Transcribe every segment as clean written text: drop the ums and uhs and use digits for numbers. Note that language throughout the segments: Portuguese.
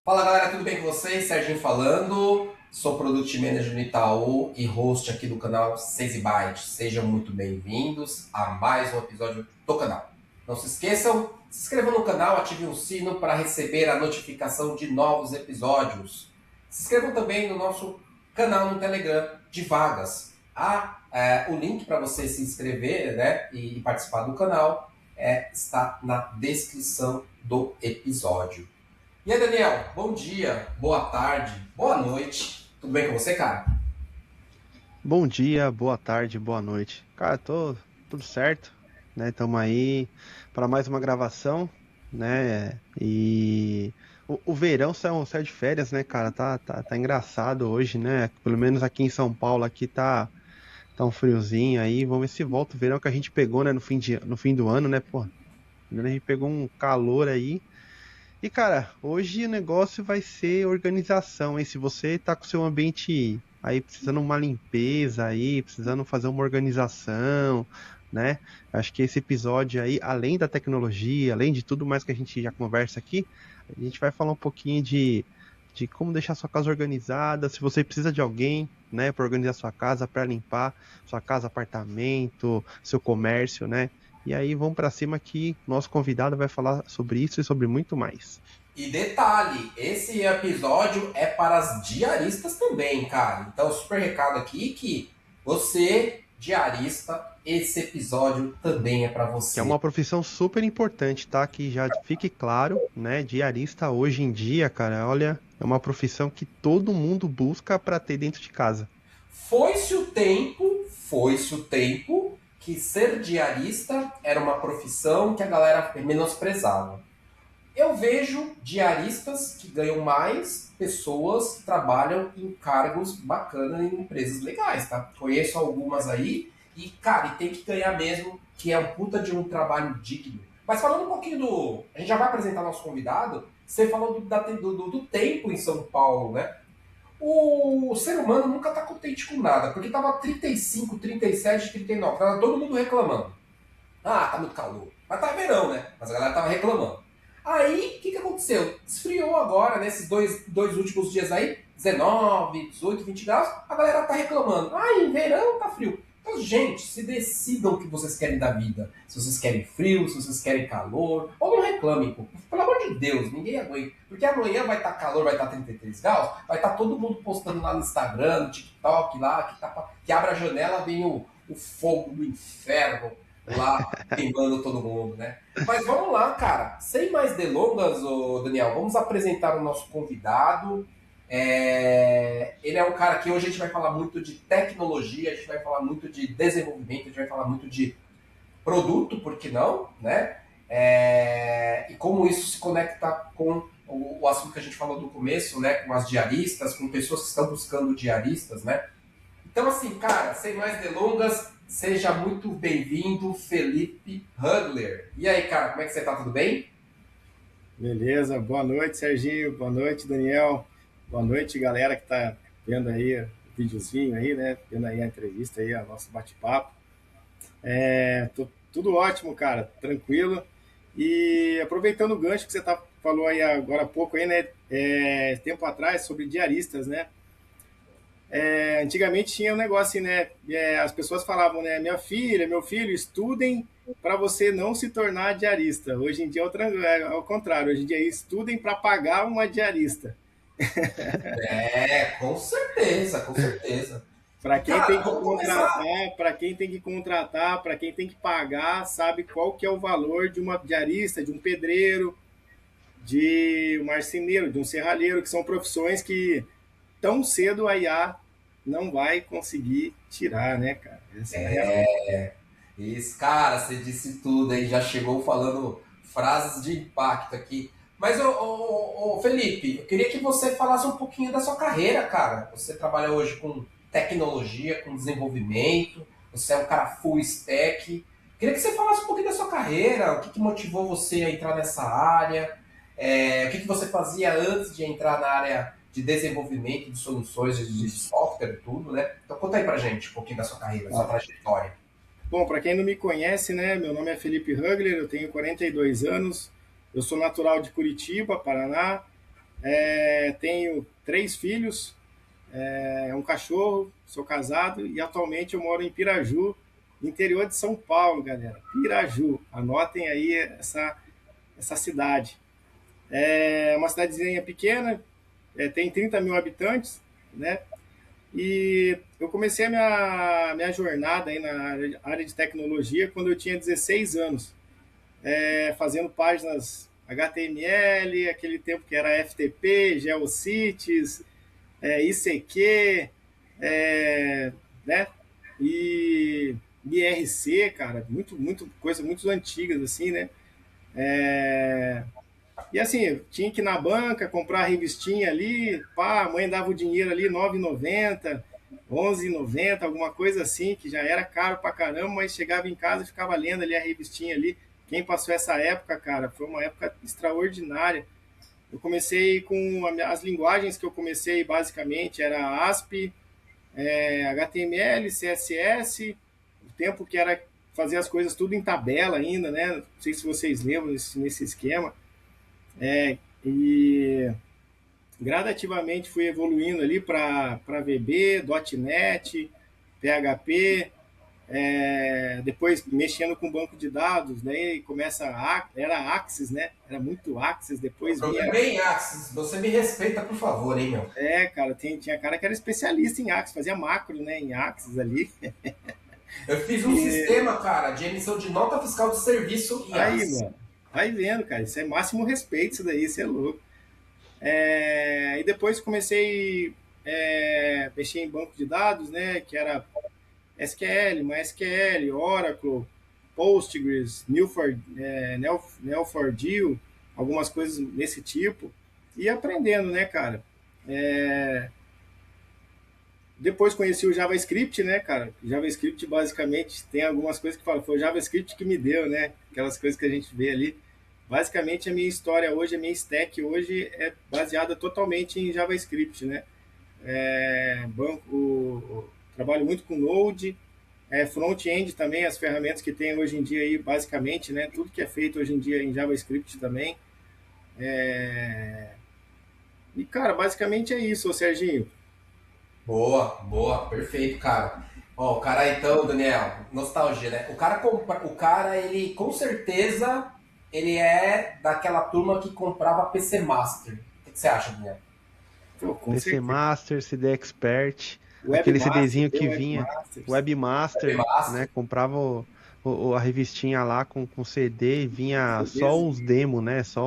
Fala galera, tudo bem com vocês? Serginho falando, sou Product Manager no Itaú e host aqui do canal 6 Byte. Sejam muito bem-vindos a mais um episódio do canal. Não se esqueçam, se inscrevam no canal, ativem o sino para receber a notificação de novos episódios. Se inscrevam também no nosso canal no Telegram de vagas. O link para você se inscrever, né, e participar do canal está na descrição do episódio. E aí, Daniel, bom dia, boa tarde, boa noite. Tudo bem com você, cara? Bom dia, boa tarde, boa noite. Cara, tô tudo certo, né? Estamos aí para mais uma gravação, né? E o verão saiu de férias, né, cara? Tá engraçado hoje, né? Pelo menos aqui em São Paulo aqui tá um friozinho aí. Vamos ver se volta o verão que a gente pegou, né, no fim do ano, né, pô? A gente pegou um calor aí. E, cara, hoje o negócio vai ser organização, hein? Se você tá com o seu ambiente aí precisando uma limpeza aí, precisando fazer uma organização, né? Acho que esse episódio aí, além da tecnologia, além de tudo mais que a gente já conversa aqui, a gente vai falar um pouquinho de como deixar sua casa organizada, se você precisa de alguém, né, para organizar sua casa, para limpar sua casa, apartamento, seu comércio, né? E aí vamos para cima que nosso convidado vai falar sobre isso e sobre muito mais. E detalhe, esse episódio é para as diaristas também, cara. Então, super recado aqui que você, diarista, esse episódio também é para Que é você. uma profissão super importante, tá? Que já fique claro, né? Diarista hoje em dia, cara, olha, é uma profissão que todo mundo busca para ter dentro de casa. Foi-se o tempo que ser diarista era uma profissão que a galera menosprezava. Eu vejo diaristas que ganham mais pessoas que trabalham em cargos bacanas em empresas legais, tá? Conheço algumas aí e, cara, e tem que ganhar mesmo, que é um puta de um trabalho digno. Mas falando um pouquinho do. A gente já vai apresentar nosso convidado. Você falou do tempo em São Paulo, né? O ser humano nunca tá contente com nada, porque tava 35, 37, 39, tava todo mundo reclamando. Ah, tá muito calor. Mas tá verão, né? Mas a galera tava reclamando. Aí, o que aconteceu? Esfriou agora, nesses dois últimos dias aí, 19, 18, 20 graus, a galera tá reclamando. Ah, em verão tá frio. Então, gente, se decidam o que vocês querem da vida. Se vocês querem frio, se vocês querem calor. Ou não reclamem, pô. Pelo amor de Deus, ninguém aguenta. Porque amanhã vai estar calor, vai estar 33 graus, vai estar todo mundo postando lá no Instagram, no TikTok, lá, que abre a janela, vem o fogo do inferno lá queimando todo mundo, né? Mas vamos lá, cara. Sem mais delongas, ô Daniel, vamos apresentar o nosso convidado. Ele é um cara que hoje a gente vai falar muito de tecnologia, a gente vai falar muito de desenvolvimento, a gente vai falar muito de produto, por que não, né? E como isso se conecta com o assunto que a gente falou no começo, né? Com as diaristas, com pessoas que estão buscando diaristas, né? Então, assim, cara, sem mais delongas, seja muito bem-vindo, Felipe Hugler. E aí, cara, como é que você tá? Tudo bem? Beleza, boa noite, Serginho, boa noite, Daniel, boa noite, galera que tá vendo aí o videozinho aí, né, vendo aí a entrevista aí, o nosso bate-papo. Tudo ótimo, cara, tranquilo. E aproveitando o gancho que você falou aí agora há pouco aí, né, tempo atrás, sobre diaristas, né, antigamente tinha um negócio assim, né, as pessoas falavam, né, minha filha, meu filho, estudem para você não se tornar diarista. Hoje em dia é ao contrário, hoje em dia estudem para pagar uma diarista. Com certeza, com certeza. Para E, quem cara, tem que vamos começar. contratar, para quem tem que contratar, para quem tem que pagar, sabe qual que é o valor de uma diarista, de um pedreiro, de um marceneiro, de um serralheiro, que são profissões que tão cedo a IA não vai conseguir tirar, né, cara? Essa é a real. Isso, cara, você disse tudo aí, já chegou falando frases de impacto aqui. Mas, ô, Felipe, eu queria que você falasse um pouquinho da sua carreira, cara. Você trabalha hoje com tecnologia, com desenvolvimento, você é um cara full stack. Queria que você falasse um pouquinho da sua carreira, o que motivou você a entrar nessa área, o que você fazia antes de entrar na área de desenvolvimento de soluções de software e tudo, né? Então conta aí pra gente um pouquinho da sua carreira, da sua trajetória. Bom, para quem não me conhece, né, meu nome é Felipe Hugler, eu tenho 42 anos, eu sou natural de Curitiba, Paraná, Tenho 3 filhos, um cachorro, sou casado e atualmente eu moro em Piraju, interior de São Paulo, galera. Piraju, anotem aí essa cidade. É uma cidadezinha pequena, tem 30 mil habitantes, né? E eu comecei a minha jornada aí na área de tecnologia quando eu tinha 16 anos, fazendo páginas HTML, aquele tempo que era FTP, GeoCities, ICQ, né? E IRC, cara, muito coisa muito antigas assim, né? E assim, eu tinha que ir na banca, comprar a revistinha ali, pá, a mãe dava o dinheiro ali, R$ 9,90, R$ 11,90, alguma coisa assim, que já era caro pra caramba, mas chegava em casa e ficava lendo ali a revistinha ali. Quem passou essa época, cara, foi uma época extraordinária. Eu comecei com as linguagens que eu comecei basicamente era ASP, HTML, CSS, o tempo que era fazer as coisas tudo em tabela ainda, né? Não sei se vocês lembram nesse esquema. E gradativamente fui evoluindo ali para VB, .NET, PHP, depois mexendo com banco de dados, daí começa era Axis, né? Era muito Axis, Eu depois vinha. programei em Axis. Você me respeita, por favor, hein, meu? Cara, tinha cara que era especialista em Axis, fazia macro, né, em Axis ali. Eu fiz um sistema, cara, de emissão de nota fiscal de serviço em Aí, Axis. mano, vai vendo, cara, isso é máximo respeito, isso daí, isso é louco. E depois comecei a mexer em banco de dados, né, que era SQL, MySQL, Oracle, Postgres, Neo4j, algumas coisas desse tipo, e aprendendo, né, cara. Depois conheci o JavaScript, né, cara? JavaScript basicamente tem algumas coisas que falam, foi o JavaScript que me deu, né? Aquelas coisas que a gente vê ali. Basicamente a minha história hoje, a minha stack hoje é baseada totalmente em JavaScript, né? Trabalho muito com Node, front-end também, as ferramentas que tem hoje em dia aí, basicamente, né? Tudo que é feito hoje em dia em JavaScript também. E, cara, basicamente é isso, ô Serginho. Boa, boa, perfeito, cara. Ó, o cara então, Daniel, nostalgia, né? Ele com certeza, ele é daquela turma que comprava PC Master. O que você acha, Daniel? Pô, com PC certeza. Master, CD Expert, aquele Webmaster, CDzinho tem que vinha, Webmasters. Webmaster, né? Master, Comprava a revistinha lá com CD e vinha só CDs. os demos, né? Só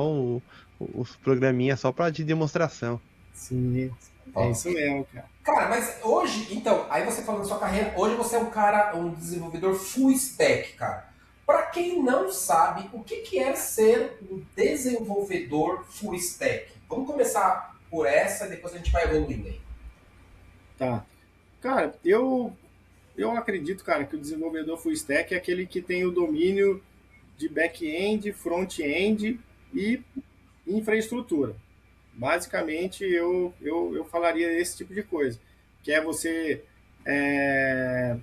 os programinha só pra de demonstração. Sim, é ó. isso mesmo, cara. Cara, mas hoje, então, aí você falando da sua carreira, hoje você é um cara, um desenvolvedor full stack, cara. Para quem não sabe, o que é ser um desenvolvedor full stack? Vamos começar por essa e depois a gente vai evoluindo aí. Tá. Cara, eu acredito, cara, que o desenvolvedor full stack é aquele que tem o domínio de back-end, front-end e infraestrutura. Basicamente, eu falaria esse tipo de coisa, que é você é,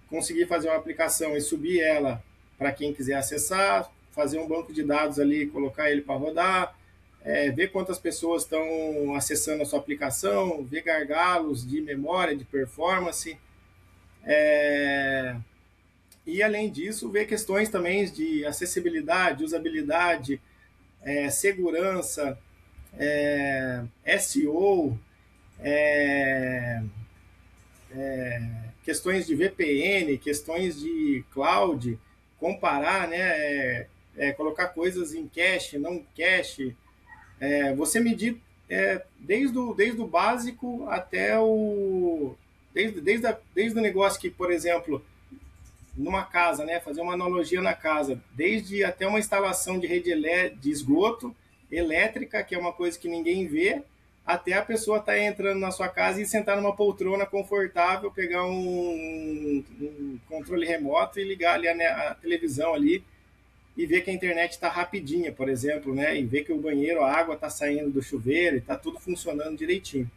conseguir fazer uma aplicação e subir ela para quem quiser acessar, fazer um banco de dados ali, colocar ele para rodar, ver quantas pessoas estão acessando a sua aplicação, ver gargalos de memória, de performance, e além disso, ver questões também de acessibilidade, usabilidade, segurança, SEO, questões de VPN, questões de cloud, comparar, né, colocar coisas em cache, não cache, você medir desde o básico até o desde o negócio que, por exemplo, numa casa, né, fazer uma analogia na casa, desde até uma instalação de rede de esgoto elétrica, que é uma coisa que ninguém vê, até a pessoa estar entrando na sua casa e sentar numa poltrona confortável, pegar um controle remoto e ligar ali a televisão ali e ver que a internet está rapidinha, por exemplo, né? E ver que o banheiro, a água está saindo do chuveiro e está tudo funcionando direitinho.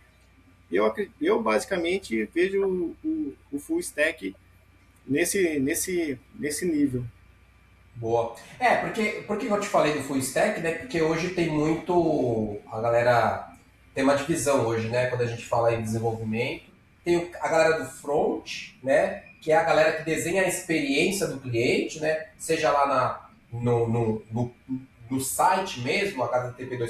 Eu basicamente vejo o full stack nesse nível. Boa. Por que eu te falei do full stack, né? Porque hoje tem muito. A galera tem uma divisão hoje, né? Quando a gente fala em desenvolvimento, tem a galera do front, né? Que é a galera que desenha a experiência do cliente, né? Seja lá no site mesmo, http://,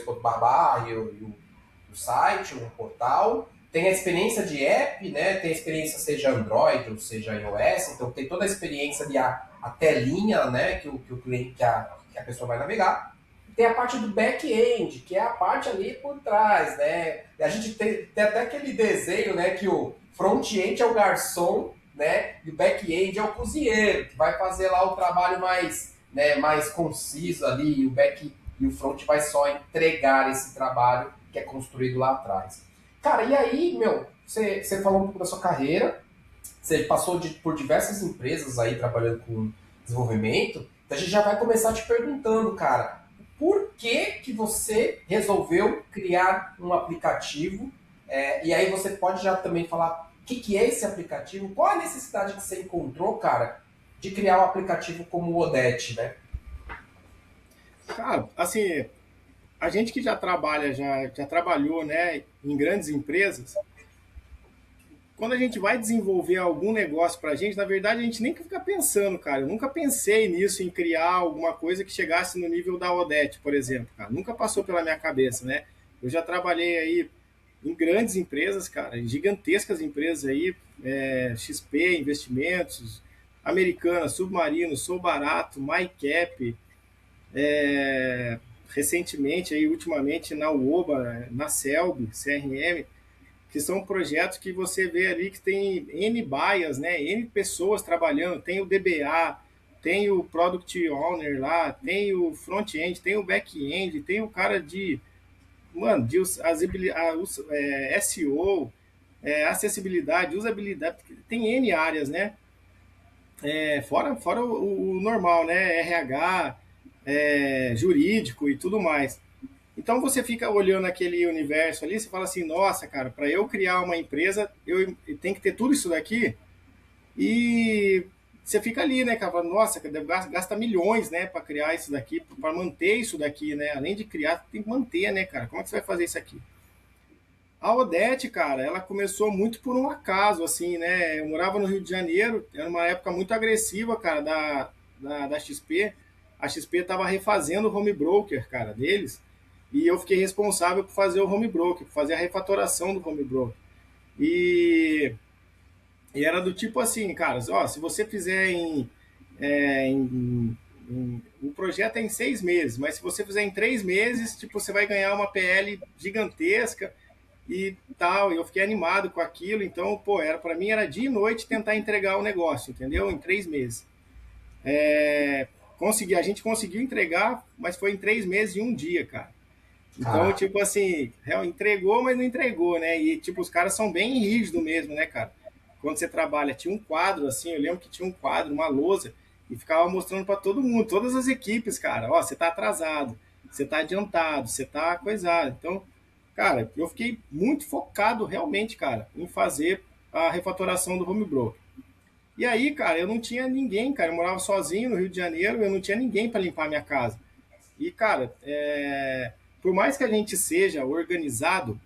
o site, o portal. Tem a experiência de app, né? Tem a experiência seja Android ou seja iOS, então tem toda a experiência de a telinha, né? Que o cliente, que a pessoa vai navegar. Tem a parte do back-end, que é a parte ali por trás, né? E a gente tem até aquele desenho, né? Que o front-end é o garçom, né? E o back-end é o cozinheiro, que vai fazer lá o trabalho mais, né, mais conciso ali, e o front vai só entregar esse trabalho que é construído lá atrás. Cara, e aí, meu, você falou um pouco da sua carreira, você passou por diversas empresas aí trabalhando com desenvolvimento, então a gente já vai começar te perguntando, cara, por que você resolveu criar um aplicativo? E aí você pode já também falar o que é esse aplicativo, qual a necessidade que você encontrou, cara, de criar um aplicativo como o Odete, né? Cara, assim, a gente que já trabalhou, né, em grandes empresas, quando a gente vai desenvolver algum negócio pra gente, na verdade a gente nem fica pensando, cara. Eu nunca pensei nisso, em criar alguma coisa que chegasse no nível da Odete, por exemplo, cara. Nunca passou pela minha cabeça, né? Eu já trabalhei aí em grandes empresas, cara, em gigantescas empresas aí, XP, Investimentos, Americana, Submarino, Sou Barato, MyCap, recentemente, aí, ultimamente, na UOBA, na CELB, CRM, que são projetos que você vê ali que tem N bias, né? N pessoas trabalhando, tem o DBA, tem o Product Owner lá, tem o front-end, tem o back-end, tem o cara de, mano, de SEO, acessibilidade, usabilidade, tem N áreas, né? Fora o normal, né? RH, jurídico e tudo mais. Então você fica olhando aquele universo ali, você fala assim, nossa, cara, para eu criar uma empresa, eu tenho que ter tudo isso daqui. E você fica ali, né, cara, falando, nossa, gasta milhões, né, para criar isso daqui, para manter isso daqui, né? Além de criar, tem que manter, né, cara? Como é que você vai fazer isso aqui? A Odete, cara, ela começou muito por um acaso, assim, né? Eu morava no Rio de Janeiro, era uma época muito agressiva, cara, da XP. A XP estava refazendo o home broker, cara, deles. E eu fiquei responsável por fazer o home broker, por fazer a refatoração do home broker. E, e era do tipo assim, cara, ó, se você fizer o projeto é em 6 meses, mas se você fizer em 3 meses, tipo, você vai ganhar uma PL gigantesca e tal. E eu fiquei animado com aquilo, então, pô, para mim era dia e noite tentar entregar o negócio, entendeu? Em 3 meses. A gente conseguiu entregar, mas foi em 3 meses e um dia, cara. Então, Caraca. tipo assim, entregou, mas não entregou, né? E, tipo, os caras são bem rígidos mesmo, né, cara? Quando você trabalha, tinha um quadro, assim, eu lembro que tinha um quadro, uma lousa, e ficava mostrando para todo mundo, todas as equipes, cara, ó, você tá atrasado, você tá adiantado, você tá coisado. Então, cara, eu fiquei muito focado realmente, cara, em fazer a refatoração do home broker. E aí, cara, eu não tinha ninguém, cara, eu morava sozinho no Rio de Janeiro, eu não tinha ninguém para limpar a minha casa. E, cara, por mais que a gente seja organizado,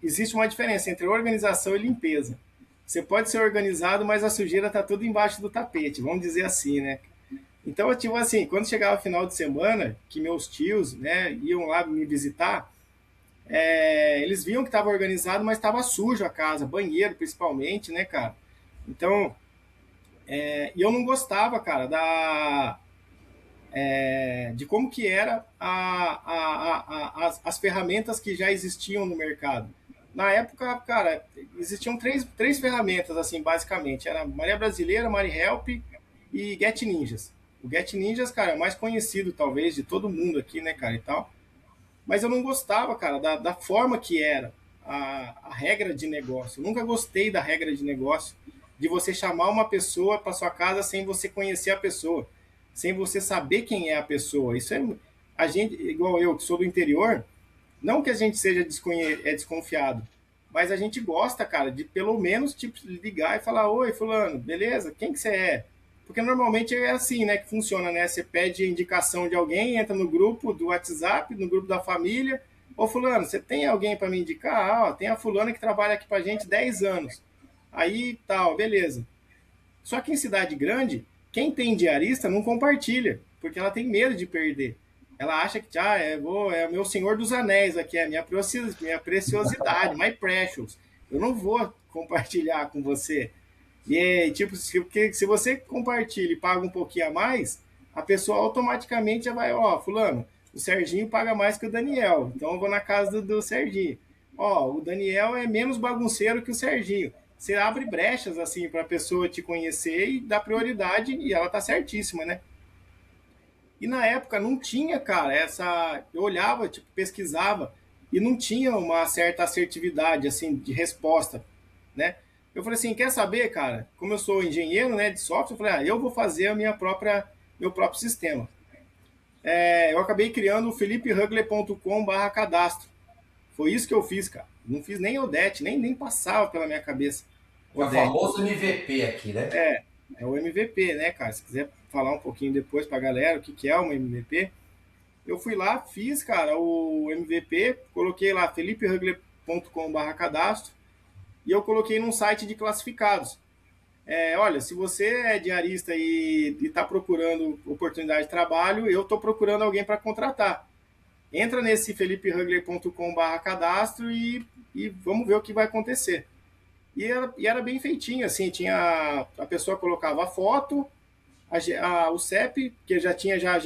existe uma diferença entre organização e limpeza. Você pode ser organizado, mas a sujeira está tudo embaixo do tapete, vamos dizer assim, né? Então, tipo assim, quando chegava o final de semana, que meus tios, né, iam lá me visitar, eles viam que estava organizado, mas estava sujo a casa, banheiro principalmente, né, cara? Então, e eu não gostava, cara, de como que era as ferramentas que já existiam no mercado. Na época, cara, existiam três ferramentas, assim, basicamente. Era Maria Brasileira, MariHelp e Get Ninjas. O Get Ninjas, cara, é o mais conhecido, talvez, de todo mundo aqui, né, cara, e tal. Mas eu não gostava, cara, da forma que era a regra de negócio. Eu nunca gostei da regra de negócio de você chamar uma pessoa para sua casa sem você conhecer a pessoa, sem você saber quem é a pessoa. Isso é a gente, igual eu que sou do interior, não que a gente seja desconfiado, mas a gente gosta, cara, de pelo menos tipo ligar e falar: "Oi, fulano, beleza? Quem que você é?" Porque normalmente é assim, né, que funciona, né? Você pede indicação de alguém, entra no grupo do WhatsApp, no grupo da família. Ô, fulano, você tem alguém para me indicar? Ah, ó, tem a fulana que trabalha aqui pra gente 10 anos. Aí, tal, beleza. Só que em cidade grande, quem tem diarista não compartilha, porque ela tem medo de perder. Ela acha que é o meu Senhor dos Anéis aqui, é a minha preciosidade, my precious. Eu não vou compartilhar com você. E é tipo, se você compartilha e paga um pouquinho a mais, a pessoa automaticamente já vai, ó, fulano, o Serginho paga mais que o Daniel, então eu vou na casa do Serginho. Ó, o Daniel é menos bagunceiro que o Serginho. Você abre brechas assim para a pessoa te conhecer e dar prioridade, e ela tá certíssima, né? E na época não tinha, cara, essa. Eu olhava, tipo, pesquisava, e não tinha uma certa assertividade, assim, de resposta, né? Eu falei assim, quer saber, cara? Como eu sou engenheiro, né, de software, eu falei, eu vou fazer meu próprio sistema. Eu acabei criando o philipehugler.com/cadastro. Foi isso que eu fiz, cara. Não fiz nem Odete, nem passava pela minha cabeça É o Odete. famoso MVP aqui, né? É o MVP, né, cara? Se quiser falar um pouquinho depois pra galera o que é uma MVP. Eu fui lá, fiz, cara, o MVP, coloquei lá philipehugler.com/cadastro e eu coloquei num site de classificados. Olha, se você é diarista e está procurando oportunidade de trabalho, eu estou procurando alguém para contratar. Entra nesse philipehugler.com/cadastro e vamos ver o que vai acontecer. E era bem feitinho, assim, a pessoa colocava a foto, o CEP, que já tinha já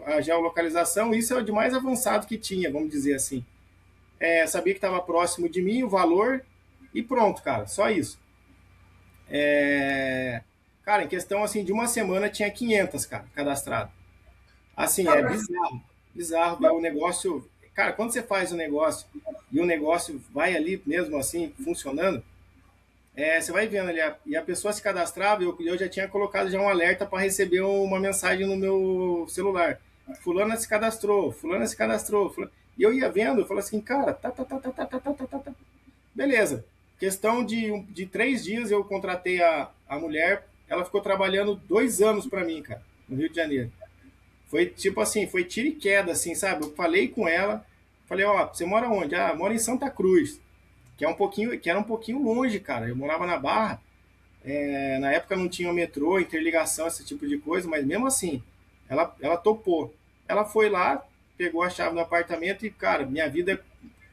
a geolocalização, isso é o de mais avançado que tinha, vamos dizer assim. Sabia que estava próximo de mim, o valor, e pronto, cara, só isso. Cara, em questão assim de uma semana tinha 500, cara, cadastrado. Assim, é bizarro, bizarro ver o negócio. Cara, quando você faz o negócio e o negócio vai ali mesmo assim, funcionando, você vai vendo ali, e a pessoa se cadastrava, eu já tinha colocado já um alerta para receber uma mensagem no meu celular. Fulana se cadastrou, fulana se cadastrou. E eu ia vendo, eu falava assim, cara, tá. Beleza. Questão de 3 dias eu contratei a mulher, ela ficou trabalhando 2 anos para mim, cara, no Rio de Janeiro. Foi tipo assim, foi tiro e queda, assim, sabe? Eu falei com ela, falei, ó, você mora onde? Ah, mora em Santa Cruz, que era um pouquinho longe, cara. Eu morava na Barra, na época não tinha metrô, interligação, esse tipo de coisa, mas mesmo assim, ela topou. Ela foi lá, pegou a chave do apartamento e, cara, minha vida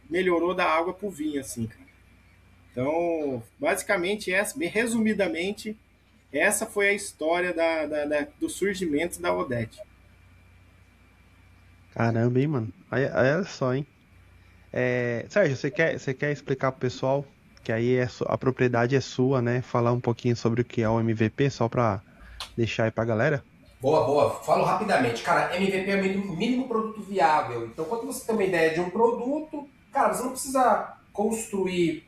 melhorou da água pro vinho, assim, cara. Então, basicamente, bem resumidamente, essa foi a história do surgimento da Odete. Caramba, hein, mano? Aí é só, hein? Sérgio, você quer explicar pro pessoal que aí a propriedade é sua, né? Falar um pouquinho sobre o que é o MVP, só pra deixar aí pra galera? Boa, boa. Falo rapidamente. Cara, MVP é o mínimo produto viável. Então, quando você tem uma ideia de um produto, cara, você não precisa construir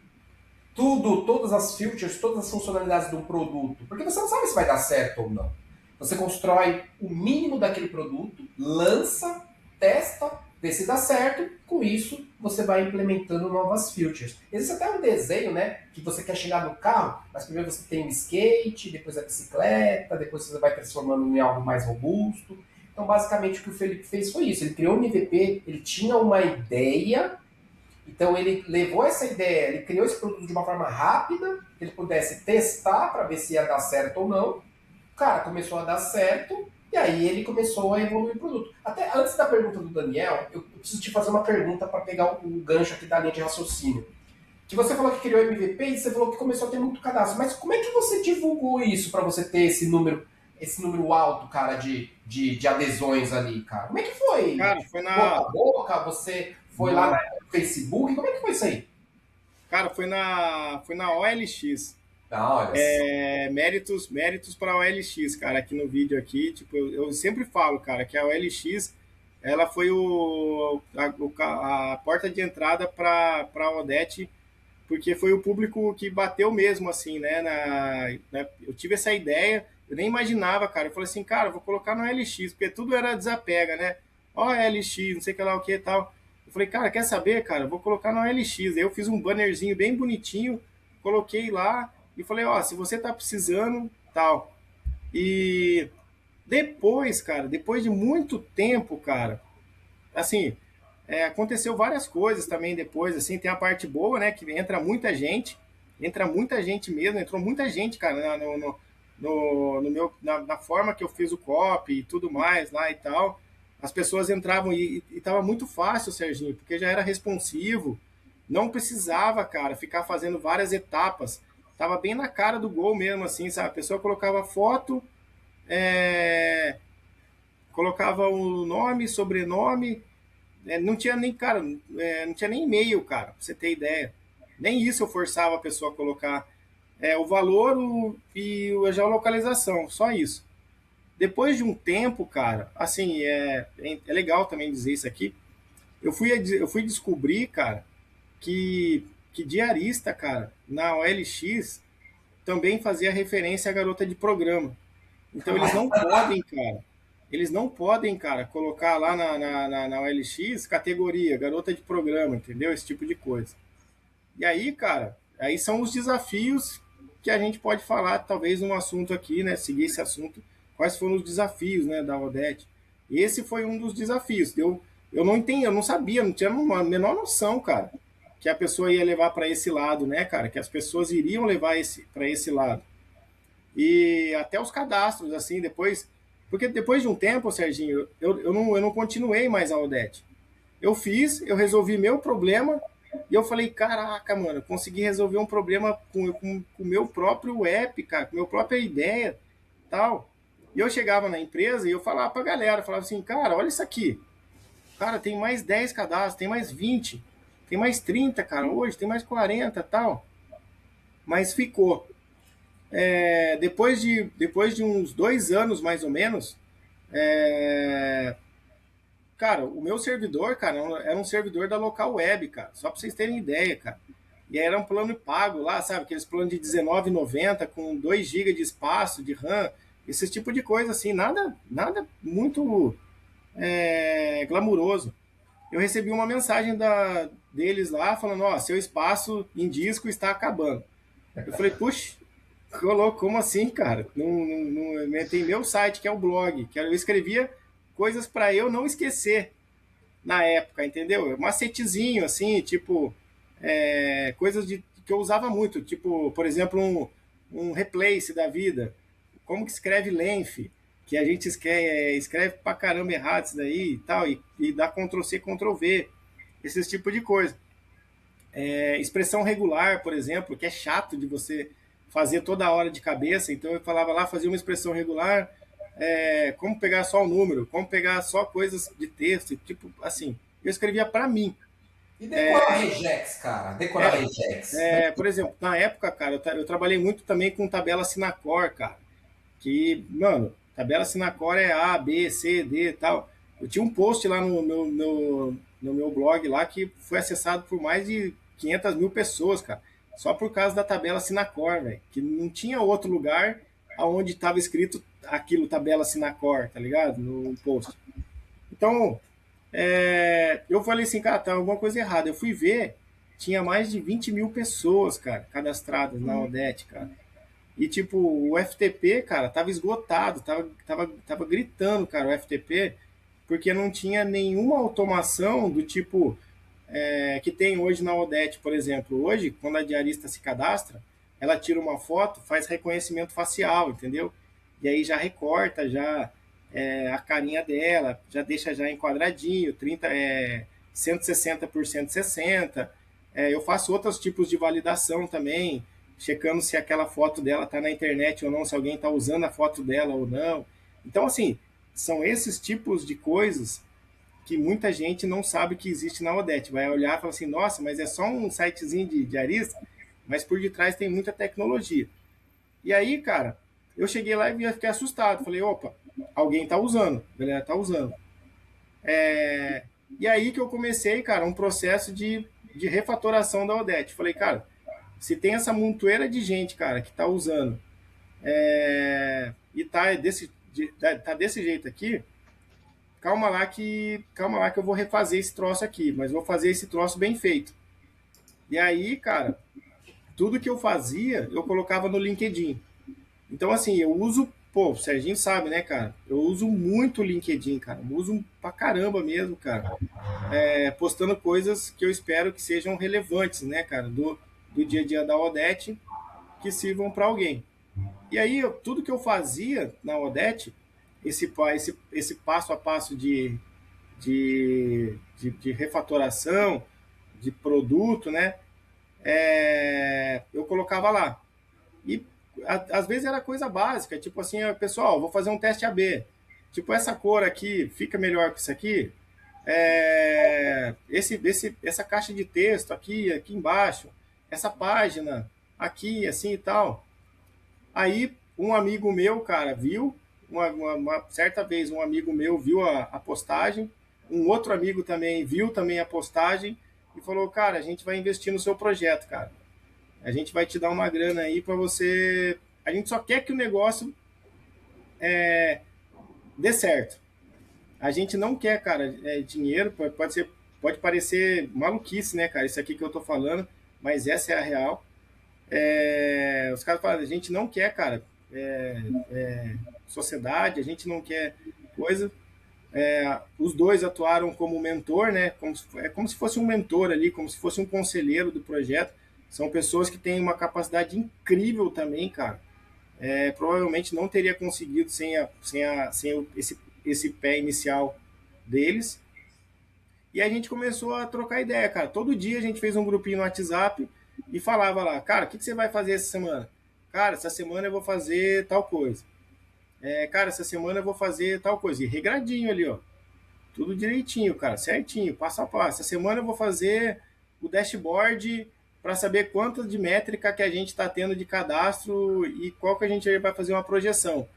tudo, todas as features, todas as funcionalidades de um produto, porque você não sabe se vai dar certo ou não. Você constrói o mínimo daquele produto, lança, testa, vê se dá certo, com isso você vai implementando novas features. Existe até um desenho, né, que você quer chegar no carro, mas primeiro você tem o skate, depois a bicicleta, depois você vai transformando em algo mais robusto. Então, basicamente, o que o Felipe fez foi isso. Ele criou um MVP, ele tinha uma ideia. Então ele levou essa ideia, ele criou esse produto de uma forma rápida, que ele pudesse testar para ver se ia dar certo ou não. Cara, começou a dar certo, e aí ele começou a evoluir o produto. Até antes da pergunta do Daniel, eu preciso te fazer uma pergunta para pegar o gancho aqui da linha de raciocínio. Que você falou que criou MVP e você falou que começou a ter muito cadastro. Mas como é que você divulgou isso para você ter esse número alto, cara, de adesões ali, cara? Como é que foi? Cara, foi Boca na. a boca? Você foi lá no Facebook? Como é que foi isso aí? Cara, foi na OLX. Ah, olha só. Méritos para a OLX, cara, aqui no vídeo aqui, tipo, eu sempre falo, cara, que a OLX, ela foi a porta de entrada para a Odete, porque foi o público que bateu mesmo, assim, né, eu tive essa ideia, eu nem imaginava, cara, eu falei assim, cara, eu vou colocar no OLX, porque tudo era desapega, né, ó, OLX, não sei o que lá, o que e tal. Eu falei, cara, quer saber, cara, eu vou colocar no OLX. Aí eu fiz um bannerzinho bem bonitinho, coloquei lá, e falei, ó, se você tá precisando, tal. E depois, cara, depois de muito tempo, cara, assim, aconteceu várias coisas também depois, assim, tem a parte boa, né, que entra muita gente mesmo, entrou muita gente, cara, no meu, na forma que eu fiz o copy e tudo mais lá e tal. As pessoas entravam e tava muito fácil, Serginho, porque já era responsivo, não precisava, cara, ficar fazendo várias etapas. Tava bem na cara do gol mesmo, assim, sabe? A pessoa colocava foto, é, colocava o nome, sobrenome, não tinha nem, cara, não tinha nem e-mail, cara, pra você ter ideia. Nem isso eu forçava a pessoa a colocar. O valor e a geolocalização, só isso. Depois de um tempo, cara, assim, é legal também dizer isso aqui. Eu fui descobrir, cara, que diarista, cara, na OLX também fazia referência à garota de programa. Então eles não podem, cara. Eles não podem, cara, colocar lá na OLX categoria, garota de programa, entendeu? Esse tipo de coisa. E aí, cara, aí são os desafios que a gente pode falar, talvez, um assunto aqui, né? Seguir esse assunto. Quais foram os desafios, né, da Odete? Esse foi um dos desafios. Eu não entendi, eu não sabia, não tinha a menor noção, cara, que a pessoa ia levar para esse lado, né, cara? Que as pessoas iriam levar para esse lado. E até os cadastros, assim, depois. Porque depois de um tempo, Serginho, eu não continuei mais a Odete. Eu fiz, eu resolvi meu problema e eu falei, caraca, mano, eu consegui resolver um problema com o meu próprio app, cara, com a minha própria ideia, tal. E eu chegava na empresa e eu falava pra galera, falava assim, cara, olha isso aqui. Cara, tem mais 10 cadastros, tem mais 20, tem mais 30, cara, hoje tem mais 40, tal. Mas ficou. Depois de uns 2 anos, mais ou menos, é, cara, o meu servidor, cara, era um servidor da local web, cara. Só pra vocês terem ideia, cara. E aí era um plano pago lá, sabe? Aqueles planos de R$19,90 com 2 GB de espaço, de RAM, esse tipo de coisa, assim. Nada muito glamuroso. Eu recebi uma mensagem deles lá falando, ó, seu espaço em disco está acabando. Eu falei, puxa, como assim, cara? Tem meu site, que é o blog, que eu escrevia coisas para eu não esquecer na época, entendeu? Macetezinho, assim, tipo, coisas que eu usava muito, tipo, por exemplo, um replace da vida, como que escreve length, que a gente escreve pra caramba errado isso daí e tal, e dá Ctrl+C, Ctrl+V, esse tipo de coisa. Expressão regular, por exemplo, que é chato de você fazer toda hora de cabeça, então eu falava lá, fazia uma expressão regular, como pegar só o número, como pegar só coisas de texto, tipo assim, eu escrevia para mim. E decorar regex, cara, decorar regex. Por exemplo, na época, cara, eu trabalhei muito também com tabela Sinacor, cara, que, mano, tabela Sinacor é A, B, C, D e tal. Eu tinha um post lá no meu blog lá que foi acessado por mais de 500 mil pessoas, cara, só por causa da tabela Sinacor, velho, que não tinha outro lugar aonde estava escrito aquilo, tabela Sinacor, tá ligado? No post. Então, eu falei assim, cara, tá alguma coisa errada. Eu fui ver, tinha mais de 20 mil pessoas, cara, cadastradas na Odete, cara. E, tipo, o FTP, cara, tava esgotado, tava gritando, cara, o FTP, porque não tinha nenhuma automação do tipo que tem hoje na Odete, por exemplo. Hoje, quando a diarista se cadastra, ela tira uma foto, faz reconhecimento facial, entendeu? E aí já recorta já a carinha dela, já deixa já enquadradinho, 160 por 160. Eu faço outros tipos de validação também, checando se aquela foto dela está na internet ou não, se alguém está usando a foto dela ou não. Então, assim, são esses tipos de coisas que muita gente não sabe que existe na Odete. Vai olhar e falar assim, nossa, mas é só um sitezinho de diarista, mas por detrás tem muita tecnologia. E aí, cara, eu cheguei lá e fiquei assustado. Falei, opa, alguém está usando, a galera está usando. E aí que eu comecei, cara, um processo de refatoração da Odete. Falei, cara, se tem essa montoeira de gente, cara, que tá usando e tá desse jeito aqui, calma lá que eu vou refazer esse troço aqui, mas vou fazer esse troço bem feito. E aí, cara, tudo que eu fazia, eu colocava no LinkedIn. Então, assim, eu uso pô, o Serginho sabe, né, cara? Eu uso muito o LinkedIn, cara. Eu uso pra caramba mesmo, cara. Postando coisas que eu espero que sejam relevantes, né, cara, do dia a dia da Odete, que sirvam para alguém. E aí, tudo que eu fazia na Odete, esse passo a passo de refatoração, de produto, né, eu colocava lá. E às vezes era coisa básica, tipo assim, pessoal, vou fazer um teste AB. Tipo, essa cor aqui fica melhor que isso aqui. Essa caixa de texto aqui embaixo, essa página aqui, assim e tal. Aí um amigo meu, cara, viu, uma certa vez um amigo meu viu a postagem, um outro amigo também viu também a postagem e falou, cara, a gente vai investir no seu projeto, cara. A gente vai te dar uma grana aí para você. A gente só quer que o negócio dê certo. A gente não quer, cara, dinheiro, pode parecer maluquice, né, cara, isso aqui que eu tô falando, mas essa é a real. Os caras falam, a gente não quer, cara, sociedade, a gente não quer coisa. Os dois atuaram como mentor, né, como se fosse um mentor ali, como se fosse um conselheiro do projeto. São pessoas que têm uma capacidade incrível também, cara. Provavelmente não teria conseguido sem esse pé inicial deles. E a gente começou a trocar ideia, cara. Todo dia a gente fez um grupinho no WhatsApp e falava lá, cara, o que você vai fazer essa semana? Cara, essa semana eu vou fazer tal coisa. Cara, essa semana eu vou fazer tal coisa. E regradinho ali, ó. Tudo direitinho, cara, certinho, passo a passo. Essa semana eu vou fazer o dashboard para saber quanto de métrica que a gente está tendo de cadastro e qual que a gente vai fazer uma projeção.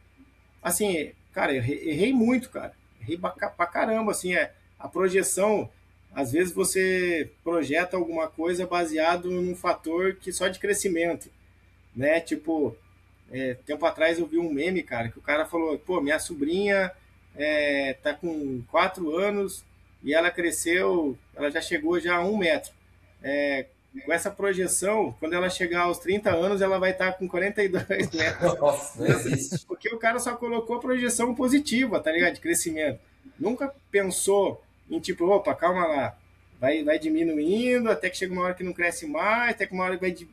Assim, cara, eu errei muito, cara. Errei pra caramba, assim, a projeção, às vezes você projeta alguma coisa baseado num fator que só de crescimento, né? Tipo, tempo atrás eu vi um meme, cara, que o cara falou, pô, minha sobrinha tá com 4 anos e ela cresceu, ela já chegou já a 1 metro. Com essa projeção, quando ela chegar aos 30 anos, ela vai estar com 42 metros. Nossa, não existe. Porque o cara só colocou a projeção positiva, tá ligado? De crescimento. Nunca pensou em tipo, opa, calma lá. Vai diminuindo até que chega uma hora que não cresce mais, até que uma hora que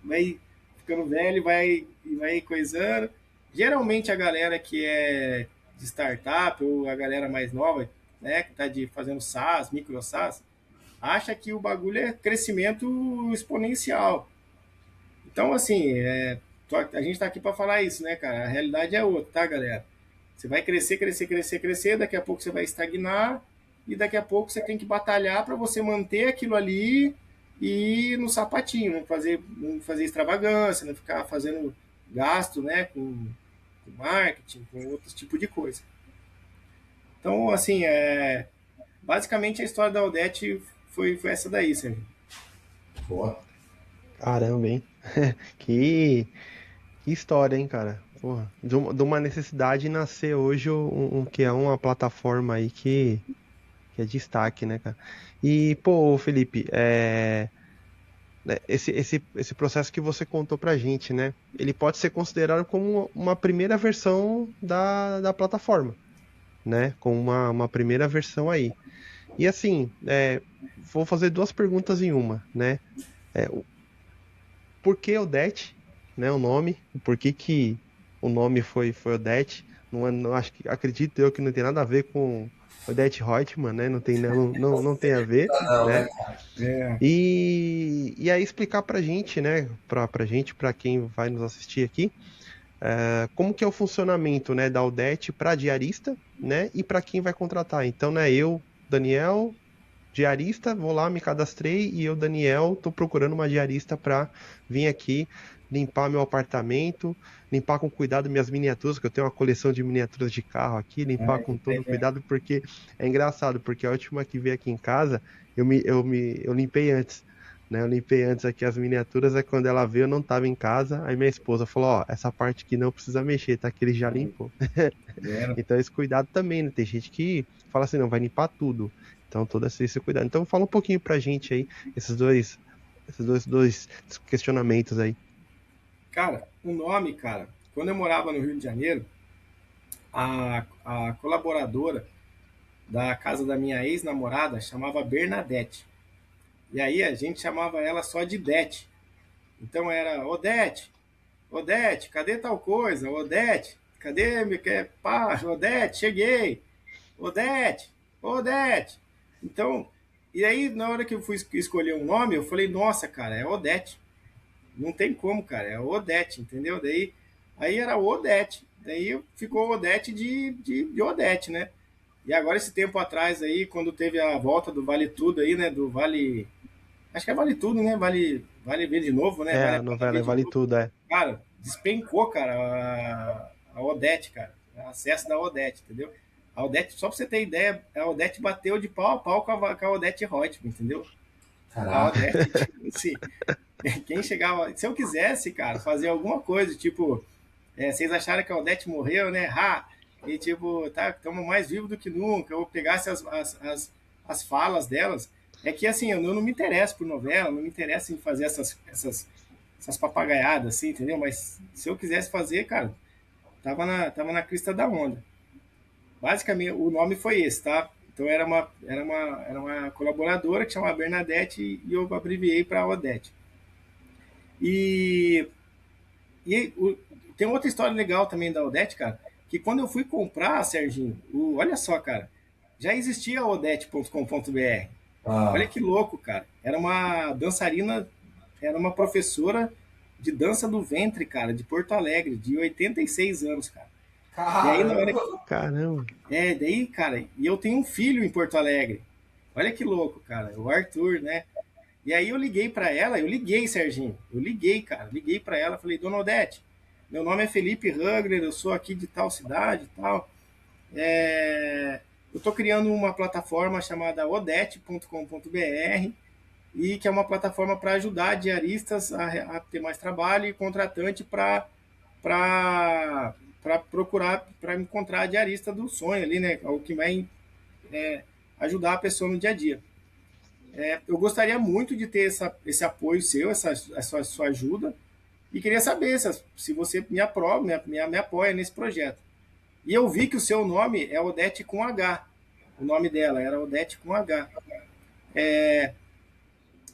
vai ficando velho e vai coisando. Geralmente a galera que é de startup ou a galera mais nova, né, que tá fazendo SaaS, micro SaaS, acha que o bagulho é crescimento exponencial. Então, assim, a gente tá aqui para falar isso, né, cara? A realidade é outra, tá, galera? Você vai crescer, crescer, crescer, crescer, daqui a pouco você vai estagnar e daqui a pouco você tem que batalhar para você manter aquilo ali e ir no sapatinho, não fazer extravagância, não ficar fazendo gasto, né, com marketing, com outros tipos de coisa. Então, assim, basicamente a história da Odete foi essa daí, Sérgio. Boa. Caramba, hein? Que história, hein, cara? Porra, de uma necessidade nascer hoje que é uma plataforma aí que é destaque, né, cara? E, pô, Felipe, né, esse processo que você contou pra gente, né? Ele pode ser considerado como uma primeira versão da plataforma, né? Com uma primeira versão aí. E assim, vou fazer duas perguntas em uma, né? Por que Odete, né? O nome, por que o nome foi Odete? Não acho que acredito eu que não tem nada a ver com Odete Roitman, né? Não tem a ver, Não, né? né? E aí explicar pra gente, né? Pra gente, pra quem vai nos assistir aqui, como que é o funcionamento, né, da Odete para diarista, né? E para quem vai contratar. Então, né? Eu, Daniel, diarista, vou lá, me cadastrei e eu, Daniel, tô procurando uma diarista para vir aqui limpar meu apartamento, limpar com cuidado minhas miniaturas, que eu tenho uma coleção de miniaturas de carro aqui, limpar com todo cuidado, porque é engraçado, porque a última que veio aqui em casa, eu limpei antes, né? Eu limpei antes aqui as miniaturas, quando ela veio eu não estava em casa, aí minha esposa falou, ó, essa parte aqui não precisa mexer, tá? Que ele já limpou. Então esse cuidado também, né? Tem gente que fala assim, não, vai limpar tudo. Então todo esse cuidado. Então fala um pouquinho pra gente aí, esses dois questionamentos aí. Cara, o nome, cara, quando eu morava no Rio de Janeiro, a colaboradora da casa da minha ex-namorada chamava Bernadette. E aí a gente chamava ela só de Dete. Então era Odete, Odete, cadê tal coisa? Odete, cadê? Pá, Odete, cheguei. Odete, Odete. Então, e aí na hora que eu fui escolher um nome, eu falei, nossa, cara, é Odete. Não tem como, cara, é Odete, entendeu? Daí, aí era Odete. Daí ficou Odete de Odete, né? E agora, esse tempo atrás aí, quando teve a volta do Vale Tudo aí, né? Do Vale. Acho que é Vale Tudo, né? Vale ver de novo, né? É, Vale a a pena ver novela de Vale novo. Tudo, é. Cara, despencou, cara, a Odete, cara. O acesso da Odete, entendeu? A Odete, só pra você ter ideia, a Odete bateu de pau a pau com a Odete Reutemann, entendeu? A Caraca. Odete, tipo assim, quem chegava. Se eu quisesse, cara, fazer alguma coisa, tipo, vocês acharam que a Odete morreu, né? E tipo, tá, estamos mais vivos do que nunca. Eu pegasse as falas delas. É que assim, eu não me interesso por novela, não me interesso em fazer essas papagaiadas, assim, entendeu? Mas se eu quisesse fazer, cara, tava na crista da onda. Basicamente, o nome foi esse, tá? Então era uma colaboradora que chamava Bernadette e eu abreviei para Odete. E, e tem outra história legal também da Odete, cara, que quando eu fui comprar, Serginho, olha só, cara, já existia a odete.com.br. Olha Ah, que louco, cara. Era uma dançarina, era uma professora de dança do ventre, cara, de Porto Alegre, de 86 anos, cara. E aí, na hora caramba. que. Caramba. Daí, cara, e eu tenho um filho em Porto Alegre. Olha que louco, cara. O Arthur, né? E aí eu liguei pra ela, eu liguei, Serginho. Eu liguei, cara. Liguei pra ela, falei, Dona Odete, meu nome é Felipe Hugler, eu sou aqui de tal cidade e tal. Eu tô criando uma plataforma chamada odete.com.br e que é uma plataforma para ajudar diaristas a ter mais trabalho e contratante para procurar, para encontrar a diarista do sonho ali, né? O que vai ajudar a pessoa no dia a dia. Eu gostaria muito de ter esse apoio seu, essa sua ajuda, e queria saber se você me aprova, me apoia nesse projeto. E eu vi que o seu nome é Odete com H. O nome dela era Odete com H.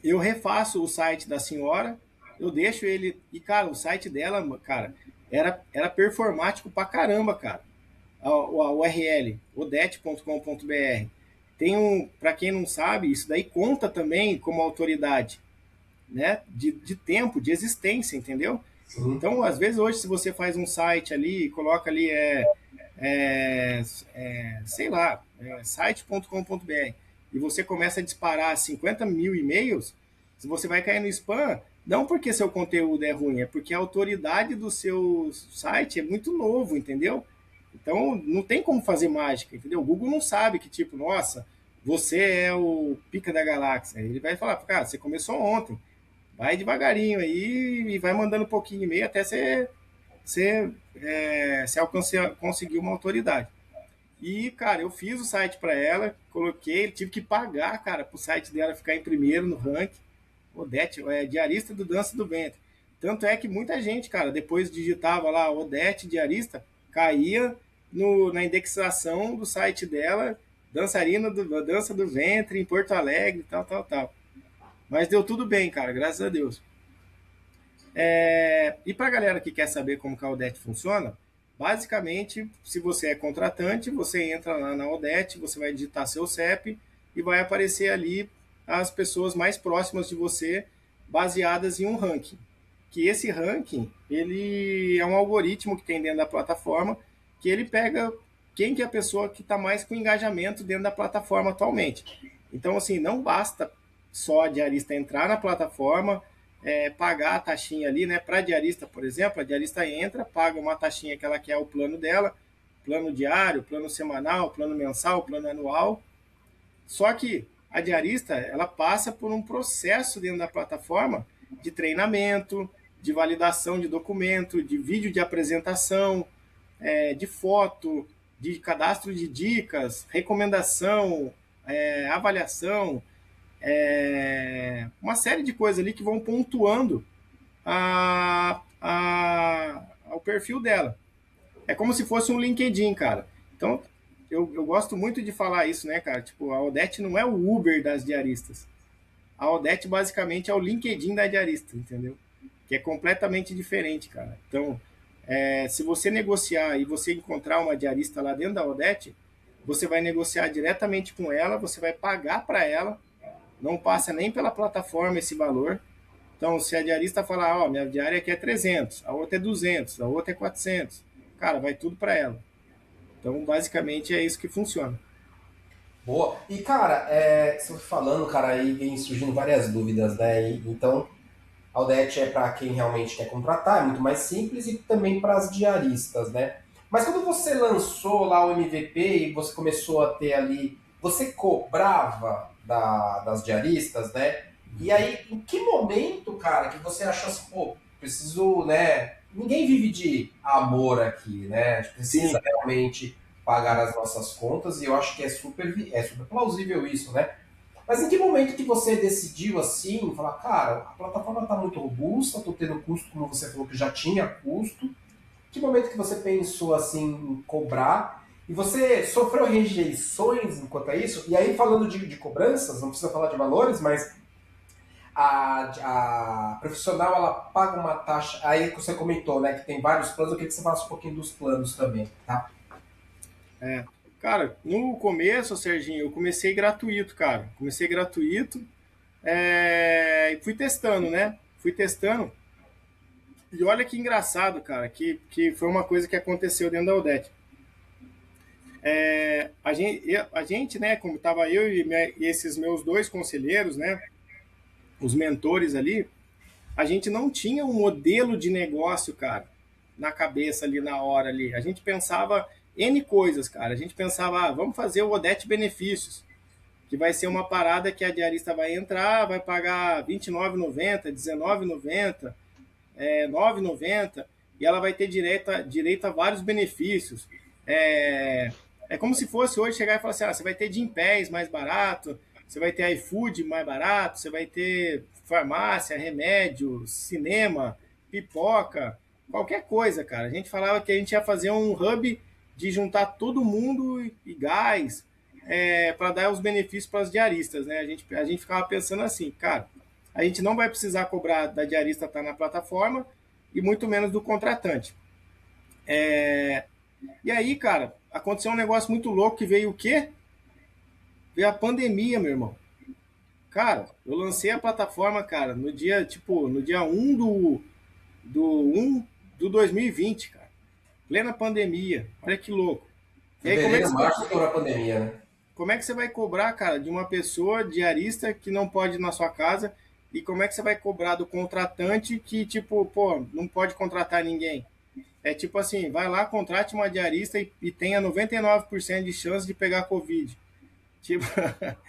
Eu refaço o site da senhora, eu deixo ele. E, cara, o site dela, cara, era performático pra caramba, cara. A URL, odete.com.br. Tem para quem não sabe, isso daí conta também como autoridade, né? De tempo, de existência, entendeu? Sim. Então, às vezes, hoje, se você faz um site ali, coloca ali, sei lá, site.com.br, e você começa a disparar 50 mil e-mails, se você vai cair no spam, não porque seu conteúdo é ruim, é porque a autoridade do seu site é muito novo, entendeu? Então, não tem como fazer mágica, entendeu? O Google não sabe que, tipo, nossa, você é o pica da galáxia. Ele vai falar, cara, você começou ontem, vai devagarinho aí e vai mandando um pouquinho e meio até você conseguir uma autoridade. E, cara, eu fiz o site para ela, coloquei, tive que pagar, cara, pro site dela ficar em primeiro no ranking. Odete, diarista do Dança do Ventre. Tanto é que muita gente, cara, depois digitava lá Odete diarista, caía na indexação do site dela, dançarina da Dança do Ventre em Porto Alegre, tal, tal, tal. Mas deu tudo bem, cara, graças a Deus. E para a galera que quer saber como que a Odete funciona, basicamente, se você é contratante, você entra lá na Odete, você vai digitar seu CEP e vai aparecer ali as pessoas mais próximas de você, baseadas em um ranking. Que esse ranking, ele é um algoritmo que tem dentro da plataforma, que ele pega quem que é a pessoa que está mais com engajamento dentro da plataforma atualmente. Então, assim, não basta só a diarista entrar na plataforma, pagar a taxinha ali, né? Para diarista, por exemplo, a diarista entra, paga uma taxinha que ela quer o plano dela, plano diário, plano semanal, plano mensal, plano anual. Só que a diarista, ela passa por um processo dentro da plataforma de treinamento, de validação de documento, de vídeo de apresentação, de foto, de cadastro de dicas, recomendação, avaliação, uma série de coisas ali que vão pontuando o perfil dela. é como se fosse um LinkedIn, cara. Então, eu gosto muito de falar isso, né, cara? Tipo, a Odete não é o Uber das diaristas. A Odete basicamente é o LinkedIn da diarista, entendeu? Que é completamente diferente, cara. Então, se você negociar e você encontrar uma diarista lá dentro da Odete, você vai negociar diretamente com ela, você vai pagar para ela, não passa nem pela plataforma esse valor. Então, se a diarista falar, ó, minha diária aqui é 300, a outra é 200, a outra é 400, cara, vai tudo para ela. Então, basicamente é isso que funciona. Boa. E, cara, você foi falando, cara, aí vem surgindo várias dúvidas, né? Então, a Audete é para quem realmente quer contratar, é muito mais simples, e também para as diaristas, né? Mas quando você lançou lá o MVP e você começou a ter ali, você cobrava das diaristas, né? E aí, em que momento, cara, que você achou assim, pô, preciso, né? Ninguém vive de amor aqui, né? A gente Sim, precisa realmente pagar as nossas contas, e eu acho que é super plausível isso, né? Mas em que momento que você decidiu assim, falar, cara, a plataforma está muito robusta, estou tendo custo, como você falou que já tinha custo. Que momento que você pensou assim em cobrar? E você sofreu rejeições enquanto a isso? E aí, falando de cobranças, não precisa falar de valores, mas a profissional ela paga uma taxa. Aí que você comentou, né, que tem vários planos, eu queria que você falasse um pouquinho dos planos também, tá? é. Cara, no começo, Serginho, eu comecei gratuito, cara. Comecei gratuito, e fui testando, né? Fui testando. E olha que engraçado, cara, que foi uma coisa que aconteceu dentro da Odete. A gente, né, como tava eu e esses meus dois conselheiros, né, os mentores ali, a gente não tinha um modelo de negócio, cara, na cabeça ali na hora ali. A gente pensava N coisas, cara. A gente pensava, vamos fazer o Odete Benefícios, que vai ser uma parada que a diarista vai entrar, vai pagar R$ 29,90, R$ 19,90, R$ 9,90, e ela vai ter direito a vários benefícios. É como se fosse hoje chegar e falar assim, você vai ter Gympass mais barato, você vai ter iFood mais barato, você vai ter farmácia, remédio, cinema, pipoca, qualquer coisa, cara. A gente falava que a gente ia fazer um hub de juntar todo mundo e gás, para dar os benefícios para as diaristas, né? A gente ficava pensando assim, cara, a gente não vai precisar cobrar da diarista estar na plataforma e muito menos do contratante. E aí, cara, aconteceu um negócio muito louco que veio o quê? Veio a pandemia, meu irmão. Cara, eu lancei a plataforma, cara, no dia 1 do 2020, cara. Plena pandemia. Olha que louco. E aí, como é que Fevereiro, você vai, março, estourou a pandemia, né? como é que você vai cobrar, cara, de uma pessoa diarista que não pode ir na sua casa? E como é que você vai cobrar do contratante que, tipo, pô, não pode contratar ninguém? É tipo assim, vai lá, contrate uma diarista e tenha 99% de chance de pegar Covid. Tipo,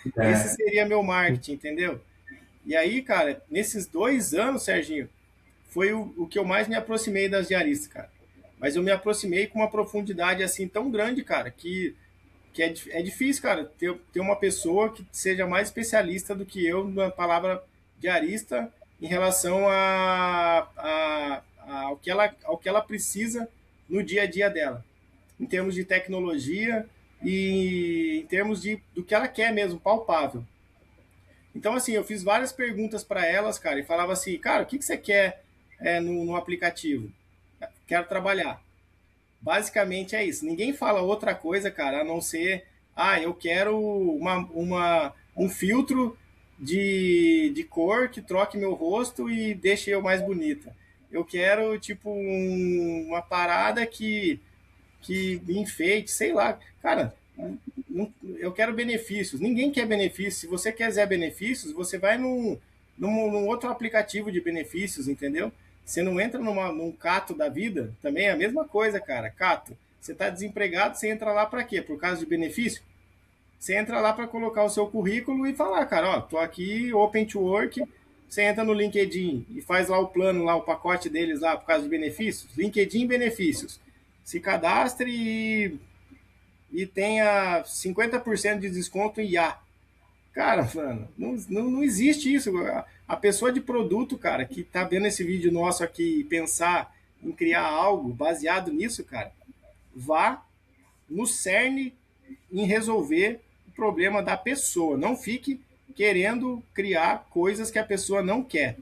esse É. seria meu marketing, entendeu? E aí, cara, nesses 2 anos, Serginho, foi o que eu mais me aproximei das diaristas, cara. Mas eu me aproximei com uma profundidade assim tão grande, cara, que é difícil, cara, ter uma pessoa que seja mais especialista do que eu na palavra diarista em relação ao que ela precisa no dia a dia dela, em termos de tecnologia e em termos do que ela quer mesmo, palpável. Então, assim, eu fiz várias perguntas para elas, cara, e falava assim, cara, o que você quer no aplicativo? Quero trabalhar. Basicamente é isso. Ninguém fala outra coisa, cara, a não ser, eu quero um filtro de cor que troque meu rosto e deixe eu mais bonita. Eu quero, tipo, uma parada que me enfeite, sei lá. Cara, eu quero benefícios. Ninguém quer benefícios. Se você quiser benefícios, você vai num outro aplicativo de benefícios, entendeu? Você não entra num Cato da vida, também é a mesma coisa, cara. Cato, você está desempregado, você entra lá para quê? Por causa de benefício? Você entra lá para colocar o seu currículo e falar, cara, ó, tô aqui, open to work. Você entra no LinkedIn e faz lá o plano, lá o pacote deles lá por causa de benefícios. LinkedIn benefícios. Se cadastre e tenha 50% de desconto em IA. Cara, mano, não existe isso. A pessoa de produto, cara, que tá vendo esse vídeo nosso aqui e pensar em criar algo baseado nisso, cara, vá no cerne em resolver o problema da pessoa. Não fique querendo criar coisas que a pessoa não quer.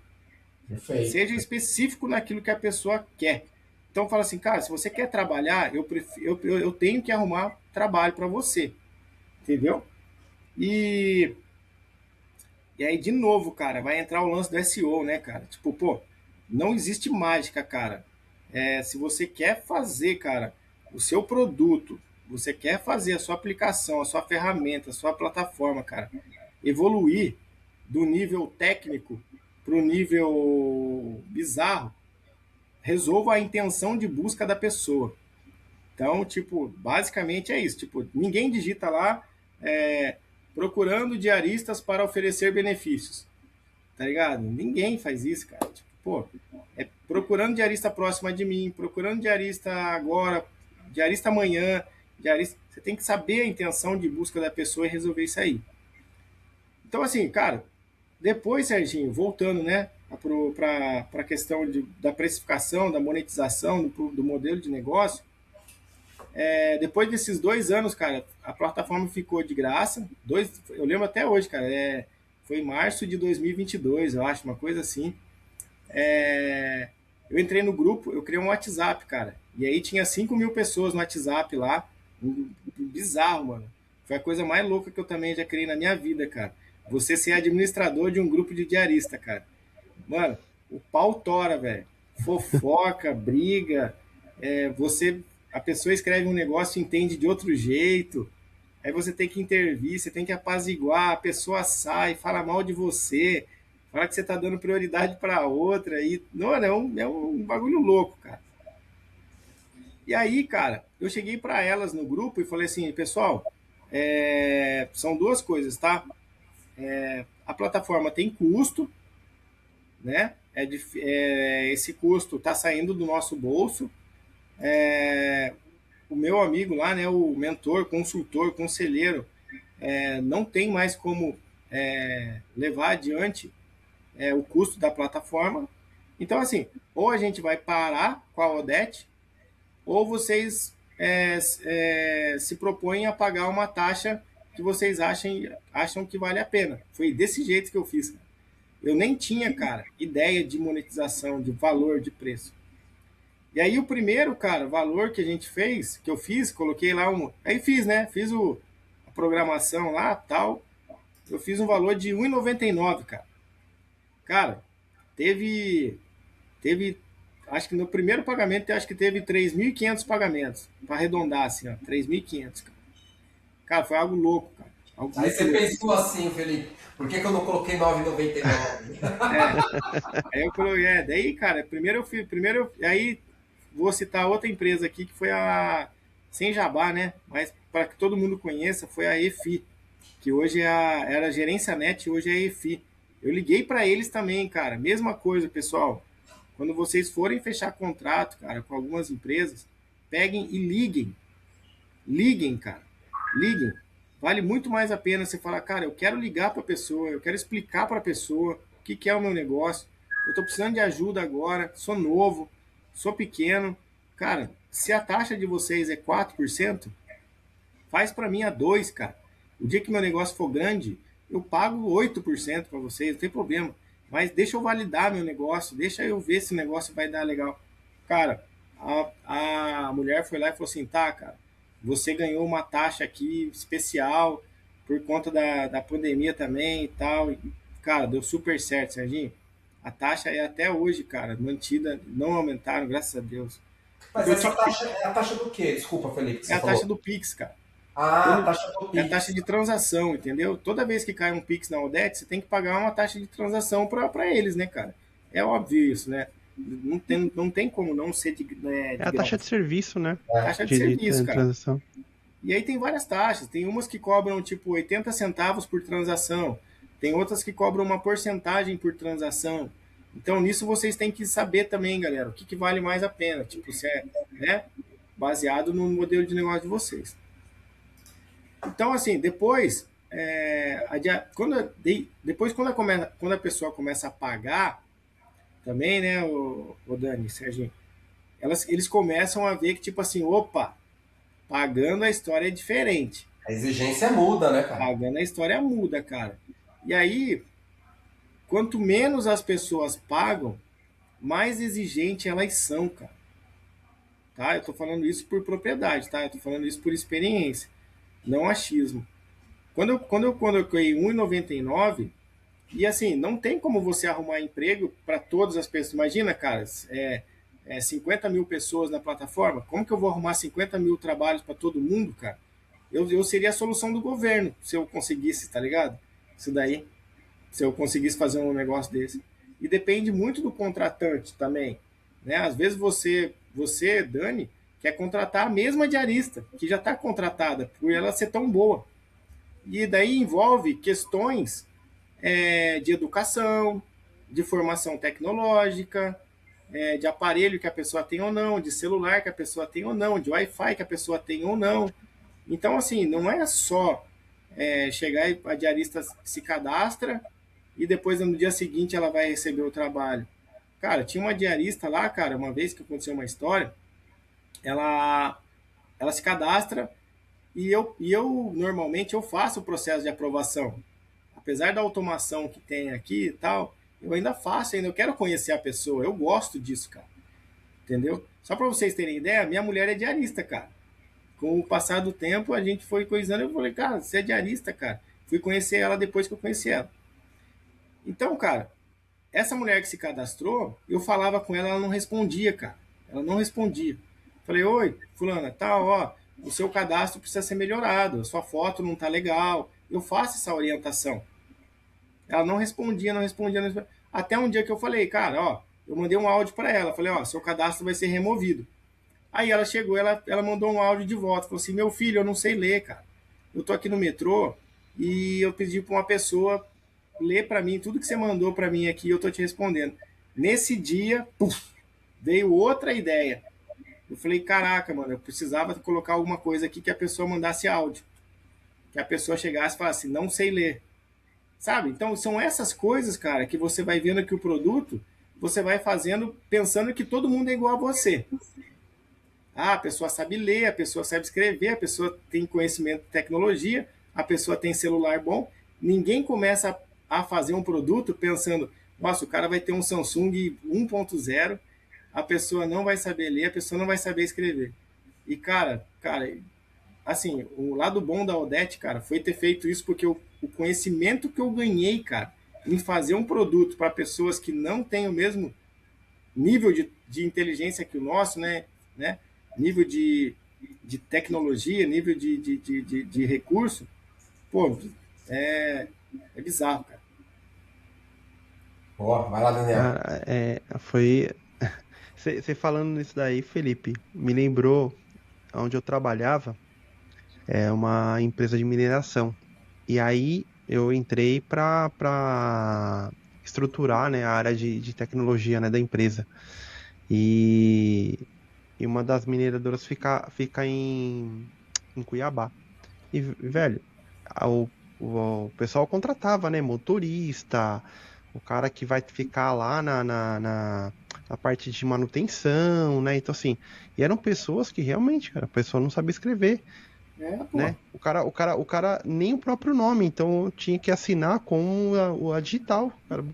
Perfeito. Seja específico naquilo que a pessoa quer. Então fala assim, cara, se você quer trabalhar, eu tenho que arrumar trabalho para você. Entendeu? E aí, de novo, cara, vai entrar o lance do SEO, né, cara? Tipo, pô, não existe mágica, cara. Se você quer fazer, cara, o seu produto, você quer fazer a sua aplicação, a sua ferramenta, a sua plataforma, cara, evoluir do nível técnico para o nível bizarro, resolva a intenção de busca da pessoa. Então, tipo, basicamente é isso. Tipo, ninguém digita lá procurando diaristas para oferecer benefícios. Tá ligado? Ninguém faz isso, cara. Tipo, pô, procurando diarista próxima de mim, procurando diarista agora, diarista amanhã, diarista. Você tem que saber a intenção de busca da pessoa e resolver isso aí. Então, assim, cara, depois, Serginho, voltando, né, para a questão da precificação, da monetização, do modelo de negócio, depois desses 2 anos, cara, a plataforma ficou de graça. Eu lembro até hoje, cara, foi em março de 2022, eu acho, uma coisa assim. Eu entrei no grupo, eu criei um WhatsApp, cara. E aí tinha 5 mil pessoas no WhatsApp lá. Bizarro, mano. Foi a coisa mais louca que eu também já criei na minha vida, cara. Você ser administrador de um grupo de diarista, cara. Mano, o pau tora, velho. Fofoca, briga. A pessoa escreve um negócio e entende de outro jeito. Aí você tem que intervir, você tem que apaziguar. A pessoa sai, fala mal de você. Fala que você tá dando prioridade para outra. E, não, é um bagulho louco, cara. E aí, cara, eu cheguei para elas no grupo e falei assim, pessoal, são duas coisas, tá? A plataforma tem custo, né? Esse custo está saindo do nosso bolso. O meu amigo lá, né, o mentor, consultor, conselheiro, não tem mais como levar adiante o custo da plataforma. Então, assim, ou a gente vai parar com a Odete, ou vocês se propõem a pagar uma taxa que vocês acham que vale a pena. Foi desse jeito que eu fiz, cara. Eu nem tinha, cara, ideia de monetização, de valor, de preço. E aí o primeiro, cara, valor que a gente fez, que eu fiz, coloquei lá Aí fiz, né? Fiz a programação lá, tal. Eu fiz um valor de R$1,99, cara. Cara, teve... Acho que no primeiro pagamento, acho que teve 3.500 pagamentos. Para arredondar, assim, ó. 3.500, cara. Cara, foi algo louco, cara. Aí você pensou assim, Felipe, por que eu não coloquei 9,99? Aí eu coloquei, daí, cara, aí vou citar outra empresa aqui que foi sem jabá, né? Mas para que todo mundo conheça, foi a EFI, que hoje era Gerência Net, hoje é a EFI. Eu liguei para eles também, cara. Mesma coisa, pessoal. Quando vocês forem fechar contrato, cara, com algumas empresas, peguem e liguem. Liguem, cara. Liguem. Vale muito mais a pena você falar, cara, eu quero ligar para a pessoa, eu quero explicar para a pessoa o que é o meu negócio. Eu estou precisando de ajuda agora, sou novo, sou pequeno. Cara, se a taxa de vocês é 4%, faz para mim a 2%, cara. O dia que meu negócio for grande, eu pago 8% para vocês, não tem problema. Mas deixa eu validar meu negócio, deixa eu ver se o negócio vai dar legal. Cara, a mulher foi lá e falou assim, tá, cara, você ganhou uma taxa aqui especial por conta da pandemia também e tal. E, cara, deu super certo, Serginho. A taxa é até hoje, cara, mantida, não aumentaram, graças a Deus. Mas essa taxa é a taxa do quê? Desculpa, Felipe. É a taxa do Pix, cara. A taxa do Pix. É a taxa de transação, entendeu? Toda vez que cai um Pix na Odete, você tem que pagar uma taxa de transação para eles, né, cara? É óbvio isso, né? Não tem como não ser de É a taxa de serviço, né? Taxa de serviço, cara. Transação. E aí tem várias taxas. Tem umas que cobram, tipo, 80 centavos por transação. Tem outras que cobram uma porcentagem por transação. Então, nisso vocês têm que saber também, galera, o que vale mais a pena. Tipo, se né, baseado no modelo de negócio de vocês. Então, assim, depois, quando a pessoa começa a pagar, também, né, o Dani, Serginho, eles começam a ver que, tipo assim, opa, Pagando a história é diferente. A exigência muda, né, cara? Pagando a história muda, cara. E aí, quanto menos as pessoas pagam, mais exigente elas são, cara. Tá? Eu tô falando isso por propriedade, tá? Eu tô falando isso por experiência, não achismo. Quando eu ganhei 1,99, e assim, não tem como você arrumar emprego para todas as pessoas. Imagina, cara, 50 mil pessoas na plataforma. Como que eu vou arrumar 50 mil trabalhos para todo mundo, cara? Eu seria a solução do governo se eu conseguisse, tá ligado? Isso daí, se eu conseguisse fazer um negócio desse. E depende muito do contratante também, né? Às vezes você, Dani, quer contratar a mesma diarista que já está contratada por ela ser tão boa. E daí envolve questões de educação, de formação tecnológica, de aparelho que a pessoa tem ou não, de celular que a pessoa tem ou não, de Wi-Fi que a pessoa tem ou não. Então, assim, não é só chegar e a diarista se cadastra e depois no dia seguinte ela vai receber o trabalho. Cara, tinha uma diarista lá, cara, uma vez que aconteceu uma história, ela, ela se cadastra e eu normalmente eu faço o processo de aprovação. Apesar da automação que tem aqui e tal, eu ainda faço, ainda eu quero conhecer a pessoa, eu gosto disso, cara. Entendeu? Só para vocês terem ideia, minha mulher é diarista, cara. Com o passar do tempo, a gente foi coisando, eu falei, cara, você é diarista, cara. Fui conhecer ela depois que eu conheci ela. Então, cara, essa mulher que se cadastrou, eu falava com ela, ela não respondia, cara. Ela não respondia. Falei, oi, fulana, tá, ó, o seu cadastro precisa ser melhorado, a sua foto não tá legal. Eu faço essa orientação. Ela não respondia, não respondia, não respondia. Até um dia que eu falei, cara, ó, eu mandei um áudio para ela, falei, ó, seu cadastro vai ser removido. Aí ela chegou, ela mandou um áudio de volta, falou assim, meu filho, eu não sei ler, cara. Eu tô aqui no metrô e eu pedi para uma pessoa ler para mim tudo que você mandou para mim aqui, eu tô te respondendo. Nesse dia, puf, veio outra ideia. Eu falei, caraca, mano, eu precisava colocar alguma coisa aqui que a pessoa mandasse áudio. Que a pessoa chegasse e falasse, não sei ler. Sabe? Então são essas coisas, cara, que você vai vendo que o produto, você vai fazendo pensando que todo mundo é igual a você. Ah, a pessoa sabe ler, a pessoa sabe escrever, a pessoa tem conhecimento de tecnologia, a pessoa tem celular bom. Ninguém começa a fazer um produto pensando, nossa, o cara vai ter um Samsung 1.0, a pessoa não vai saber ler, a pessoa não vai saber escrever. E, cara, assim, o lado bom da Odete, cara, foi ter feito isso porque o conhecimento que eu ganhei, cara, em fazer um produto para pessoas que não têm o mesmo nível de inteligência que o nosso, né? Nível de tecnologia, nível de recurso, pô, é bizarro, cara. Boa, vai lá, Daniel. Cara, foi. Você falando nisso daí, Felipe, me lembrou onde eu trabalhava, uma empresa de mineração. E aí eu entrei para estruturar, né, a área de tecnologia, né, da empresa. E, e uma das mineradoras fica em Cuiabá. E, velho, o pessoal contratava, né, motorista, o cara que vai ficar lá na parte de manutenção, né? Então, assim, e eram pessoas que realmente, cara, a pessoa não sabia escrever, Pô. né? O cara nem o próprio nome, então eu tinha que assinar com a digital. O cara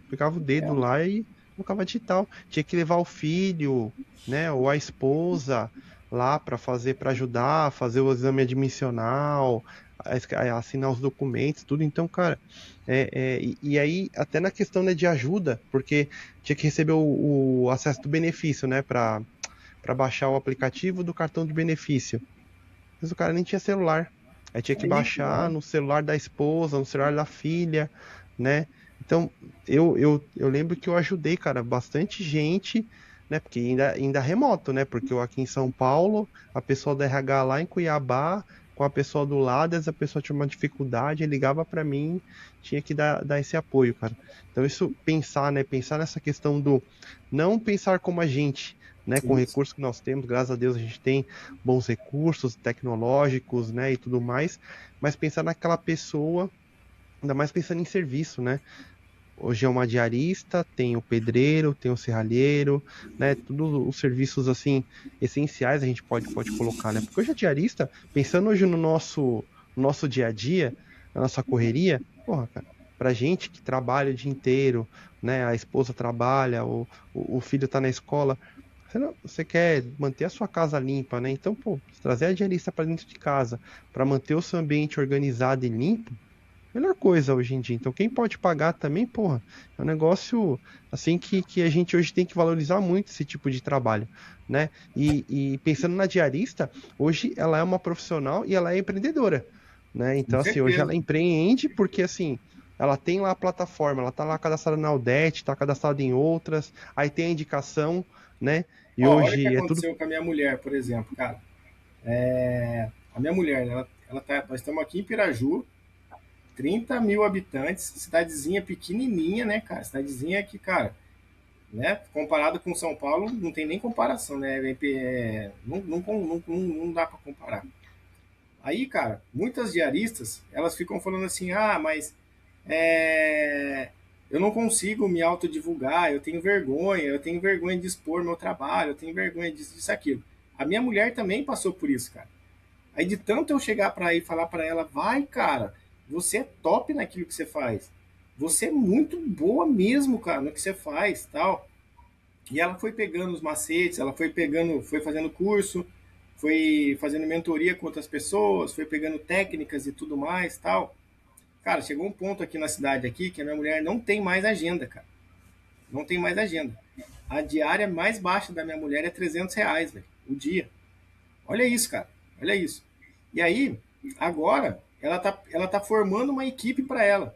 pegava o dedo lá e colocava digital. Tinha que levar o filho, né, ou a esposa lá para ajudar a fazer o exame admissional, a assinar os documentos, tudo. Então, cara, e aí até na questão, né, de ajuda, porque tinha que receber o acesso do benefício, né, para baixar o aplicativo do cartão de benefício. Mas o cara nem tinha celular. Aí tinha que baixar no celular da esposa, no celular da filha, né? Então, eu lembro que eu ajudei, cara, bastante gente, né? Porque ainda remoto, né? Porque eu aqui em São Paulo, a pessoa do RH lá em Cuiabá, com a pessoa do lado, essa pessoa tinha uma dificuldade, ligava para mim, tinha que dar esse apoio, cara. Então, isso, pensar, né? Pensar nessa questão do não pensar como a gente, né, com o recurso que nós temos, graças a Deus a gente tem bons recursos tecnológicos, né, e tudo mais, mas pensar naquela pessoa, ainda mais pensando em serviço, né, hoje é uma diarista, tem o pedreiro, tem o serralheiro, né? Todos os serviços assim essenciais a gente pode colocar, né? Porque hoje a diarista, pensando hoje no nosso dia a dia, na nossa correria, porra, cara, pra gente que trabalha o dia inteiro, né? A esposa trabalha, o filho tá na escola, você quer manter a sua casa limpa, né? Então, pô, trazer a diarista para dentro de casa, para manter o seu ambiente organizado e limpo, melhor coisa hoje em dia. Então, quem pode pagar também, porra, é um negócio assim que a gente hoje tem que valorizar muito esse tipo de trabalho, né? E pensando na diarista, hoje ela é uma profissional e ela é empreendedora, né? Com Então, assim, hoje certeza. ela empreende porque, assim, ela tem lá a plataforma, ela tá lá cadastrada na Audete, tá cadastrada em outras, aí tem a indicação, né? E Ó, olha o que hoje é tudo. aconteceu com a minha mulher, por exemplo, cara. A minha mulher, nós estamos aqui em Piraju, 30 mil habitantes, cidadezinha pequenininha, né, cara? Cidadezinha que, cara, né, comparado com São Paulo, não tem nem comparação, né? Não dá para comparar. Aí, cara, muitas diaristas, elas ficam falando assim, mas é, eu não consigo me autodivulgar, eu tenho vergonha de expor meu trabalho, eu tenho vergonha disso, aquilo. A minha mulher também passou por isso, cara. Aí de tanto eu chegar para aí e falar para ela, vai, cara, você é top naquilo que você faz. Você é muito boa mesmo, cara, no que você faz, tal. E ela foi pegando os macetes, ela foi pegando, foi fazendo curso, foi fazendo mentoria com outras pessoas, foi pegando técnicas e tudo mais, tal. Cara, chegou um ponto aqui na cidade aqui que a minha mulher não tem mais agenda, cara. Não tem mais agenda. A diária mais baixa da minha mulher é R$ 300, velho, o dia. Olha isso, cara. Olha isso. E aí, agora, ela tá formando uma equipe para ela.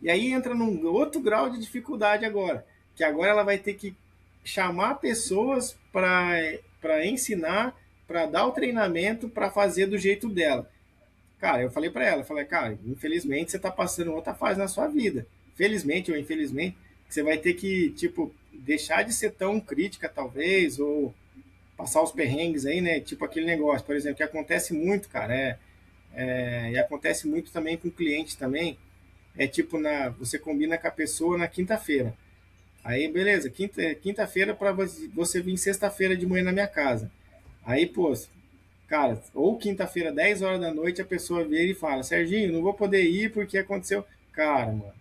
E aí entra num outro grau de dificuldade agora. Que agora ela vai ter que chamar pessoas para ensinar, para dar o treinamento, para fazer do jeito dela. Cara, eu falei para ela, falei, cara, infelizmente você tá passando outra fase na sua vida. Felizmente ou infelizmente, você vai ter que, tipo, deixar de ser tão crítica, talvez, ou passar os perrengues aí, né? Tipo aquele negócio, por exemplo, que acontece muito, cara, e acontece muito também com o cliente também, é tipo, você combina com a pessoa na quinta-feira. Aí, beleza, quinta-feira para você vir sexta-feira de manhã na minha casa. Aí, pô, cara, ou quinta-feira, 10 horas da noite, a pessoa vira e fala, Serginho, não vou poder ir porque aconteceu. Cara, mano,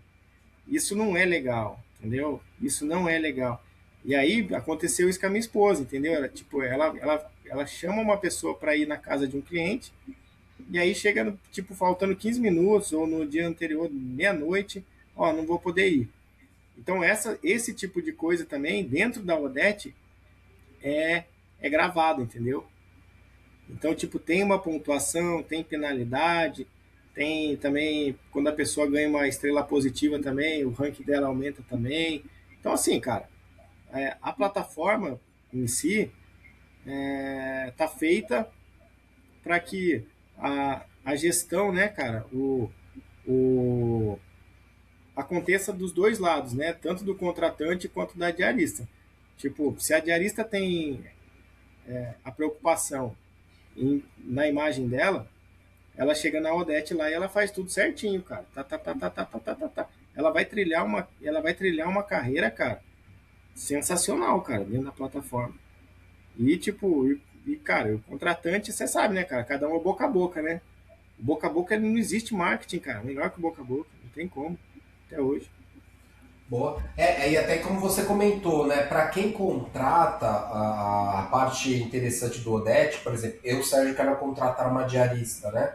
isso não é legal, entendeu? Isso não é legal. E aí aconteceu isso com a minha esposa, entendeu? Ela chama uma pessoa para ir na casa de um cliente, e aí chega, tipo, faltando 15 minutos, ou no dia anterior, meia-noite, ó, não vou poder ir. Então, esse tipo de coisa também, dentro da Odete, é gravado, entendeu? Então, tipo, tem uma pontuação, tem penalidade, tem também, quando a pessoa ganha uma estrela positiva também, o ranking dela aumenta também. Então, assim, cara, a plataforma em si tá feita para que a gestão, né, cara, o, aconteça dos dois lados, né? Tanto do contratante quanto da diarista. Tipo, se a diarista tem a preocupação na imagem dela, ela chega na Odete lá e ela faz tudo certinho, cara. Tá, tá, tá, tá, tá, tá, tá, tá, tá. Ela vai trilhar uma carreira, cara, sensacional, cara, dentro da plataforma. E tipo, cara, o contratante, você sabe, né, cara? Cada um é boca a boca, né? O boca a boca não existe marketing, cara. Melhor que o boca a boca. Não tem como. Até hoje. Boa. E até como você comentou, né? Para quem contrata a parte interessante do Odete, por exemplo, eu, Sérgio, quero contratar uma diarista, né?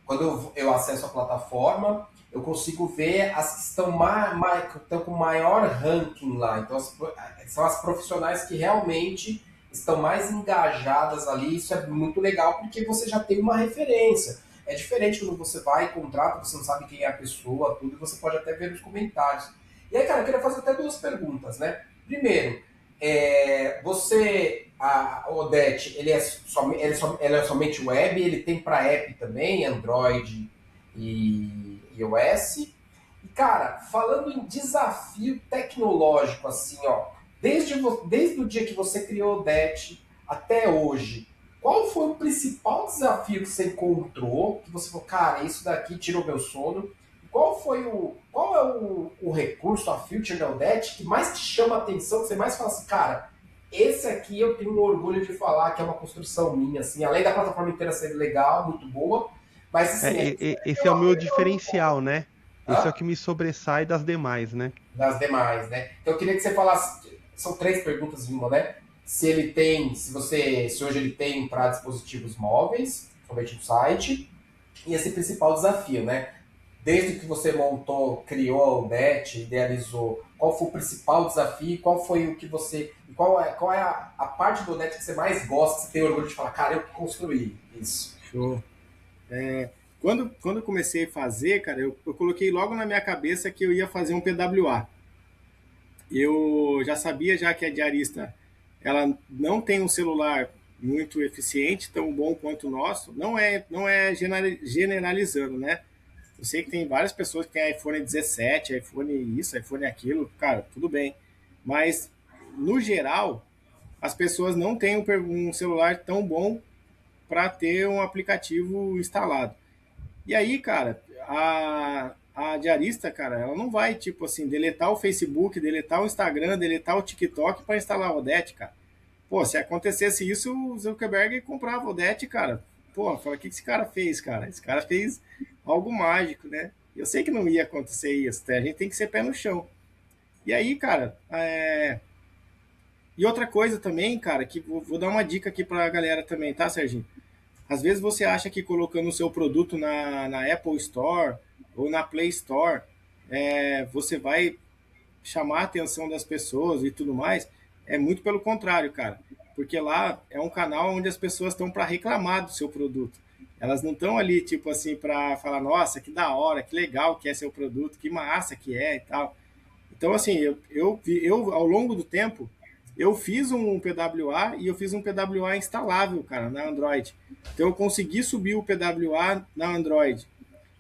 Quando eu acesso a plataforma, eu consigo ver as que estão com maior ranking lá. Então, são as profissionais que realmente estão mais engajadas ali. Isso é muito legal porque você já tem uma referência. É diferente quando você vai e contrata, você não sabe quem é a pessoa, tudo, e você pode até ver nos comentários. E aí, cara, eu queria fazer até duas perguntas, né? Primeiro, a Odete, ele é somente web, ele tem para app também, Android e iOS. E, cara, falando em desafio tecnológico, assim, ó, desde o dia que você criou o Odete até hoje, qual foi o principal desafio que você encontrou, que você falou, cara, isso daqui tirou meu sono? qual é o recurso, a feature da Odete que mais te chama a atenção, que você mais fala assim, cara, esse aqui eu tenho um orgulho de falar que é uma construção minha, assim, além da plataforma inteira ser legal, muito boa, mas assim, Esse é o meu diferencial, né? Esse é o hã? que me sobressai das demais, né? Das demais, né? Então eu queria que você falasse, são três perguntas em uma, né? Se ele tem, se hoje ele tem para dispositivos móveis, somente no site, e esse principal desafio, né? Desde que você montou, criou o NET, idealizou, qual foi o principal desafio, qual foi o que você, qual é a parte do NET que você mais gosta, que você tem orgulho de falar, cara, eu construí isso. Show. Quando eu comecei a fazer, cara, eu coloquei logo na minha cabeça que eu ia fazer um PWA. Eu já sabia já que a diarista ela não tem um celular muito eficiente, tão bom quanto o nosso. Não é generalizando, né? Eu sei que tem várias pessoas que têm iPhone 17, iPhone isso, iPhone aquilo, cara, tudo bem. Mas, no geral, as pessoas não têm um celular tão bom para ter um aplicativo instalado. E aí, cara, a diarista, cara, ela não vai, tipo assim, deletar o Facebook, deletar o Instagram, deletar o TikTok para instalar o Odete, cara. Pô, se acontecesse isso, o Zuckerberg comprava o Odete, cara. Pô, fala, o que esse cara fez, cara? Esse cara fez algo mágico, né? Eu sei que não ia acontecer isso, tá? A gente tem que ser pé no chão. E aí, cara, e outra coisa também, cara, que vou dar uma dica aqui pra galera também, tá, Serginho? Às vezes você acha que colocando o seu produto na Apple Store ou na Play Store, você vai chamar a atenção das pessoas e tudo mais. É muito pelo contrário, cara. Porque lá é um canal onde as pessoas estão para reclamar do seu produto. Elas não estão ali, tipo assim, para falar, nossa, que da hora, que legal que é seu produto, que massa que é e tal. Então, assim, eu ao longo do tempo, eu fiz um PWA e eu fiz um PWA instalável, cara, na Android. Então, eu consegui subir o PWA na Android.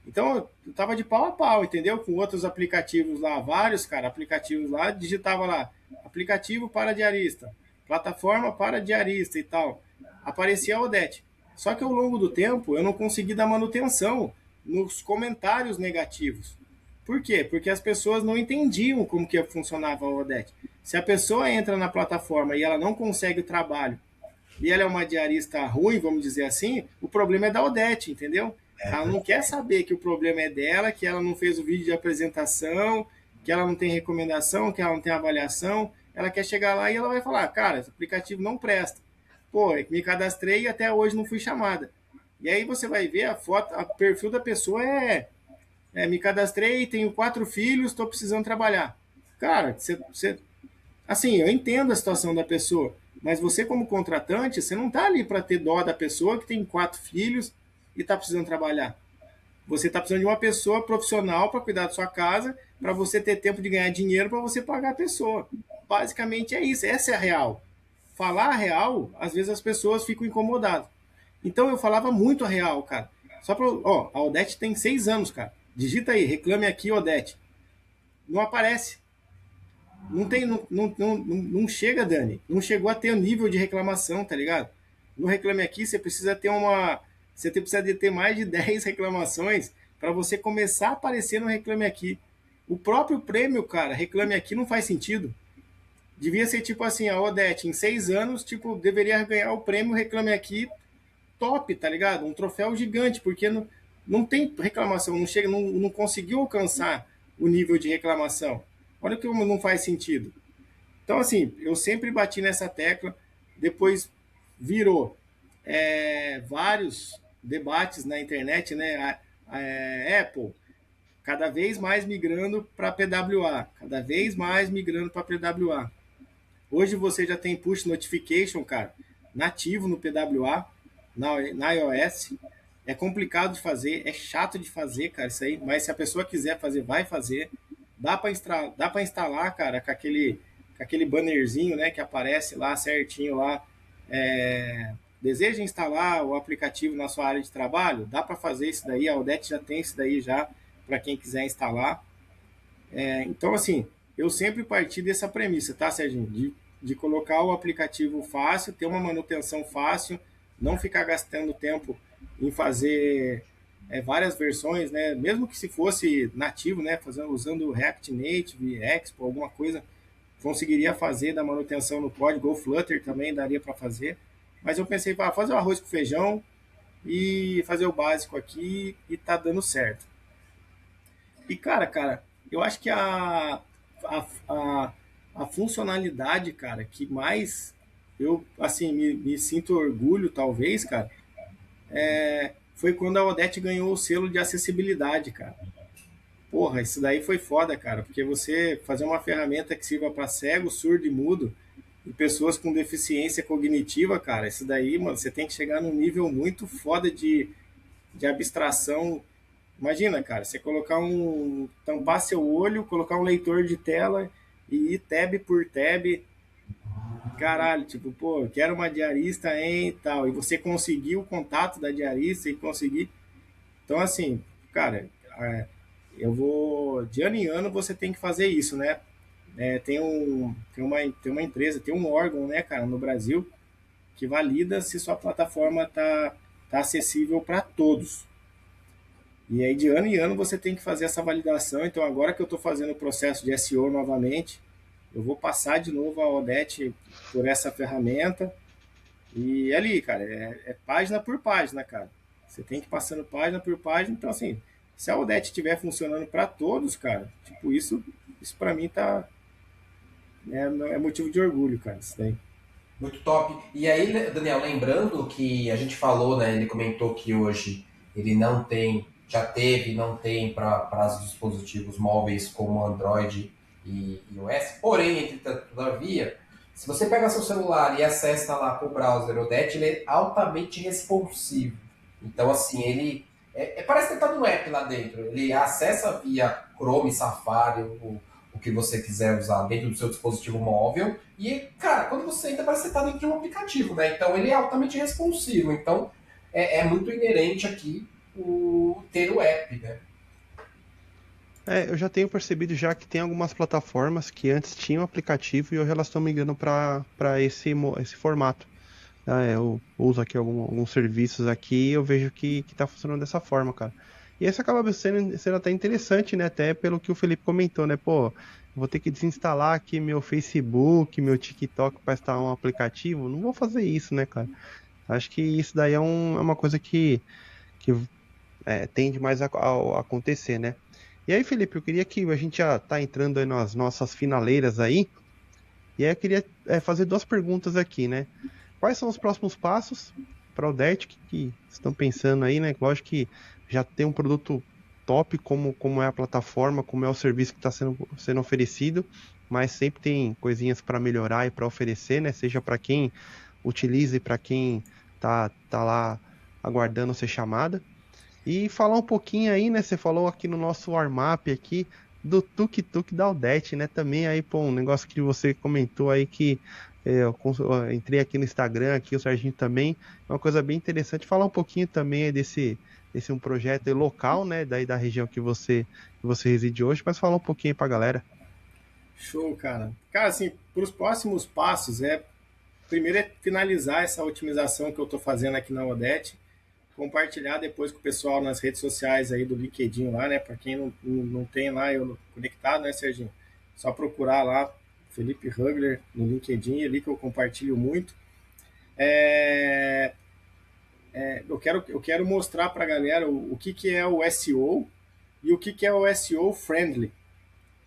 Então, eu tava de pau a pau, entendeu? Com outros aplicativos lá, vários, cara, aplicativos lá, digitava lá, aplicativo para diarista, plataforma para diarista e tal. Aparecia a Odete. Só que ao longo do tempo, eu não consegui dar manutenção nos comentários negativos. Por quê? Porque as pessoas não entendiam como que funcionava a Odete. Se a pessoa entra na plataforma e ela não consegue o trabalho, e ela é uma diarista ruim, vamos dizer assim, o problema é da Odete, entendeu? Ela não quer saber que o problema é dela, que ela não fez o vídeo de apresentação, que ela não tem recomendação, que ela não tem avaliação. Ela quer chegar lá e ela vai falar, cara, esse aplicativo não presta. Pô, me cadastrei e até hoje não fui chamada. E aí você vai ver a foto, o perfil da pessoa me cadastrei, tenho 4 filhos, estou precisando trabalhar. Cara, assim, eu entendo a situação da pessoa, mas você como contratante, você não está ali para ter dó da pessoa que tem 4 filhos e está precisando trabalhar. Você está precisando de uma pessoa profissional para cuidar da sua casa, para você ter tempo de ganhar dinheiro para você pagar a pessoa. Basicamente é isso, essa é a real. Falar a real, às vezes as pessoas ficam incomodadas. Então eu falava muito a real, cara. Só para, ó, a Odete tem 6 anos, cara. Digita aí, reclame aqui, Odete. Não aparece. Não tem, não chega, Dani. Não chegou a ter o nível de reclamação, tá ligado? No Reclame Aqui, você precisa ter você precisa de ter mais de 10 reclamações para você começar a aparecer no Reclame Aqui. O próprio prêmio, cara, Reclame Aqui não faz sentido. Devia ser tipo assim, a Odete, em 6 anos, tipo, deveria ganhar o prêmio Reclame Aqui top, tá ligado? Um troféu gigante, porque não tem reclamação, não chega, não conseguiu alcançar o nível de reclamação. Olha que não faz sentido. Então, assim, eu sempre bati nessa tecla, depois virou vários debates na internet, né? A Apple cada vez mais migrando para PWA, cada vez mais migrando para PWA. Hoje você já tem push notification, cara, nativo no PWA, na iOS. É complicado de fazer, é chato de fazer, cara, isso aí, mas se a pessoa quiser fazer, vai fazer. Dá para instalar, cara, com aquele bannerzinho, né, que aparece lá certinho lá. Deseja instalar o aplicativo na sua área de trabalho? Dá para fazer isso daí, a Odete já tem isso daí já, para quem quiser instalar. Então, assim, eu sempre parti dessa premissa, tá, Serginho? De colocar o aplicativo fácil, ter uma manutenção fácil, não ficar gastando tempo em fazer várias versões, né? Mesmo que se fosse nativo, né? Usando React Native, Expo, alguma coisa, conseguiria fazer da manutenção no código, ou Flutter também daria para fazer. Mas eu pensei, fazer o arroz com feijão e fazer o básico aqui e tá dando certo. E cara, eu acho que a, a funcionalidade, cara, que mais eu, assim, me sinto orgulho, talvez, cara, foi quando a Odete ganhou o selo de acessibilidade, cara. Porra, isso daí foi foda, cara, porque você fazer uma ferramenta que sirva para cego, surdo e mudo e pessoas com deficiência cognitiva, cara, isso daí, mano, você tem que chegar num nível muito foda de abstração. Imagina, cara, você colocar tampar seu olho, colocar um leitor de tela e ir tab por tab, caralho, tipo, pô, eu quero uma diarista em tal, e você conseguir o contato da diarista e conseguir. Então, assim, cara, eu vou. De ano em ano você tem que fazer isso, né? Tem uma empresa, tem um órgão, né, cara, no Brasil, que valida se sua plataforma tá acessível para todos. E aí, de ano em ano, você tem que fazer essa validação. Então, agora que eu estou fazendo o processo de SEO novamente, eu vou passar de novo a Odete por essa ferramenta. E ali, cara, é página por página, cara. Você tem que ir passando página por página. Então, assim, se a Odete estiver funcionando para todos, cara, tipo, isso para mim é motivo de orgulho, cara, isso daí. Muito top. E aí, Daniel, lembrando que a gente falou, né? Ele comentou que hoje ele não tem, já teve, não tem para os dispositivos móveis como Android e iOS. Porém, entretanto, todavia, se você pega seu celular e acessa lá com o browser Odete, ele é altamente responsivo. Então, assim, ele parece que está no app lá dentro. Ele acessa via Chrome, Safari, o que você quiser usar dentro do seu dispositivo móvel. E, cara, quando você entra, parece que você está dentro de um aplicativo, né? Então, ele é altamente responsivo. Então, é muito inerente aqui ter o app, né? Eu já tenho percebido já que tem algumas plataformas que antes tinham aplicativo e hoje elas estão migrando para esse formato. Eu uso aqui alguns serviços aqui e eu vejo que tá funcionando dessa forma, cara. E isso acaba sendo até interessante, né? Até pelo que o Felipe comentou, né? Pô, vou ter que desinstalar aqui meu Facebook, meu TikTok para instalar um aplicativo. Não vou fazer isso, né, cara? Acho que isso daí é uma coisa que tende mais a acontecer, né? E aí, Felipe, eu queria que a gente já tá entrando aí nas nossas finaleiras aí. E aí eu queria fazer duas perguntas aqui, né? Quais são os próximos passos para o Odete que estão pensando aí, né? Lógico que já tem um produto top como é a plataforma, como é o serviço que está sendo oferecido, mas sempre tem coisinhas para melhorar e para oferecer, né? Seja para quem utiliza e para quem tá lá aguardando ser chamada. E falar um pouquinho aí, né? Você falou aqui no nosso warm-up aqui do tuk-tuk da Odete, né? Também aí, pô, um negócio que você comentou aí que eu entrei aqui no Instagram, aqui o Serginho também, é uma coisa bem interessante. Falar um pouquinho também desse um projeto local, né? Daí da região que você reside hoje, mas falar um pouquinho aí pra galera. Show, cara. Cara, assim, para os próximos passos, primeiro é finalizar essa otimização que eu estou fazendo aqui na Odete, compartilhar depois com o pessoal nas redes sociais aí do LinkedIn lá, né? Para quem não tem lá eu conectado, né, Serginho? Só procurar lá Felipe Hugler no LinkedIn, ali que eu compartilho muito. Eu quero mostrar para a galera o que é o SEO e o que é o SEO friendly,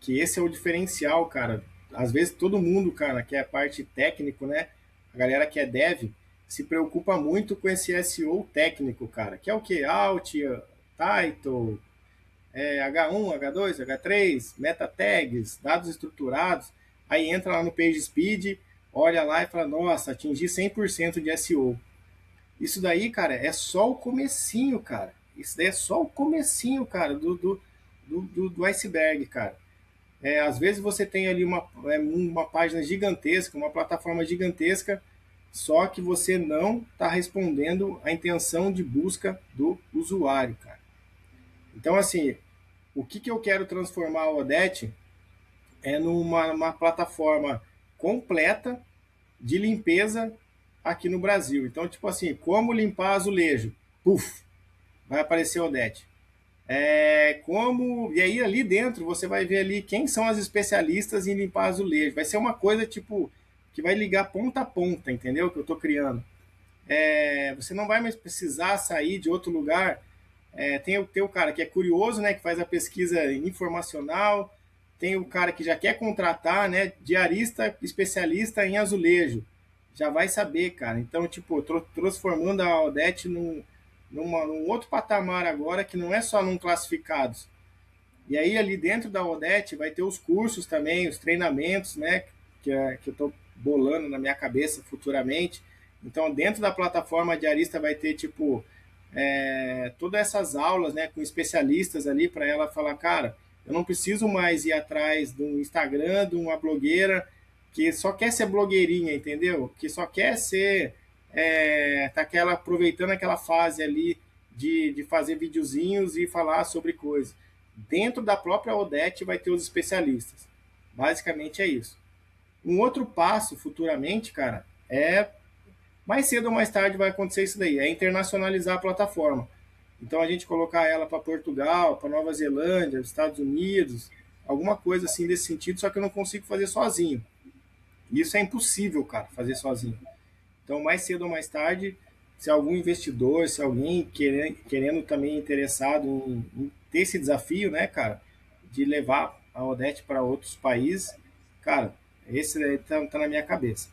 que esse é o diferencial, cara. Às vezes todo mundo, cara, que é a parte técnico, né? A galera que é dev se preocupa muito com esse SEO técnico, cara. Que é o que? Alt, title, H1, H2, H3, meta tags, dados estruturados. Aí entra lá no PageSpeed, olha lá e fala, nossa, atingi 100% de SEO. Isso daí, cara, é só o comecinho, cara. Isso daí é só o comecinho, cara, do iceberg, cara. Às vezes você tem ali uma página gigantesca, uma plataforma gigantesca, só que você não está respondendo à intenção de busca do usuário, cara. Então, assim, o que eu quero transformar a Odete é numa plataforma completa de limpeza aqui no Brasil. Então, tipo assim, como limpar azulejo? Puf! vai aparecer Odete. E aí ali dentro você vai ver ali quem são as especialistas em limpar azulejo. Vai ser uma coisa tipo que vai ligar ponta a ponta, entendeu? Que eu estou criando. Você não vai mais precisar sair de outro lugar. Tem o cara que é curioso, né, que faz a pesquisa informacional, tem o cara que já quer contratar, né, diarista especialista em azulejo, já vai saber, cara. Então, tipo, transformando a Odete num outro patamar agora, que não é só num classificados. E aí ali dentro da Odete vai ter os cursos também, os treinamentos, né, que eu estou bolando na minha cabeça futuramente. Então, dentro da plataforma diarista vai ter, tipo, todas essas aulas, né, com especialistas ali para ela falar, cara, eu não preciso mais ir atrás de um Instagram, de uma blogueira que só quer ser blogueirinha, entendeu? Que só quer ser aproveitando aquela fase ali de fazer videozinhos e falar sobre coisas. Dentro da própria Odete vai ter os especialistas. Basicamente é isso. Um outro passo futuramente, cara, mais cedo ou mais tarde vai acontecer isso daí, é internacionalizar a plataforma. Então a gente colocar ela para Portugal, para Nova Zelândia, Estados Unidos, alguma coisa assim desse sentido, só que eu não consigo fazer sozinho. Isso é impossível, cara, fazer sozinho. Então mais cedo ou mais tarde, se algum investidor, se alguém querendo também interessado em ter esse desafio, né, cara, de levar a Odete para outros países, cara, esse daí tá na minha cabeça.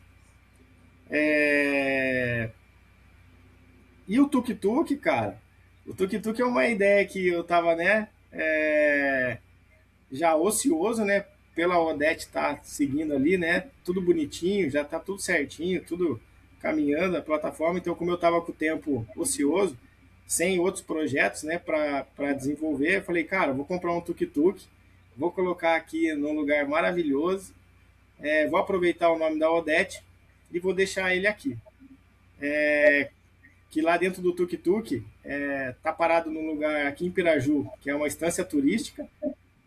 E o tuk-tuk, cara, o tuk-tuk é uma ideia que eu tava, né, já ocioso, né, pela Odete tá seguindo ali, né, tudo bonitinho, já tá tudo certinho, tudo caminhando a plataforma. Então, como eu tava com o tempo ocioso, sem outros projetos, né, para desenvolver, eu falei, cara, vou comprar um tuk-tuk, vou colocar aqui num lugar maravilhoso, vou aproveitar o nome da Odete e vou deixar ele aqui. Que lá dentro do tuk-tuk tá parado num lugar aqui em Piraju, que é uma estância turística.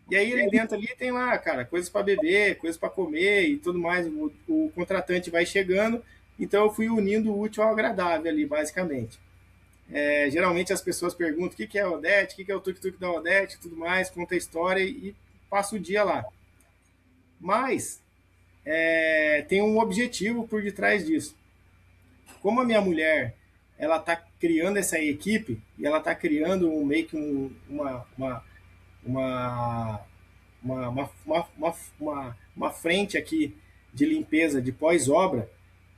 E aí ali dentro ali tem lá, cara, coisas para beber, coisas para comer e tudo mais. O contratante vai chegando, então eu fui unindo o útil ao agradável ali, basicamente. Geralmente as pessoas perguntam o que é a Odete, o que é o tuk-tuk da Odete e tudo mais, conta a história e passa o dia lá. Mas tem um objetivo por detrás disso. Como a minha mulher ela está criando essa equipe e ela está criando meio que uma frente aqui de limpeza, de pós-obra,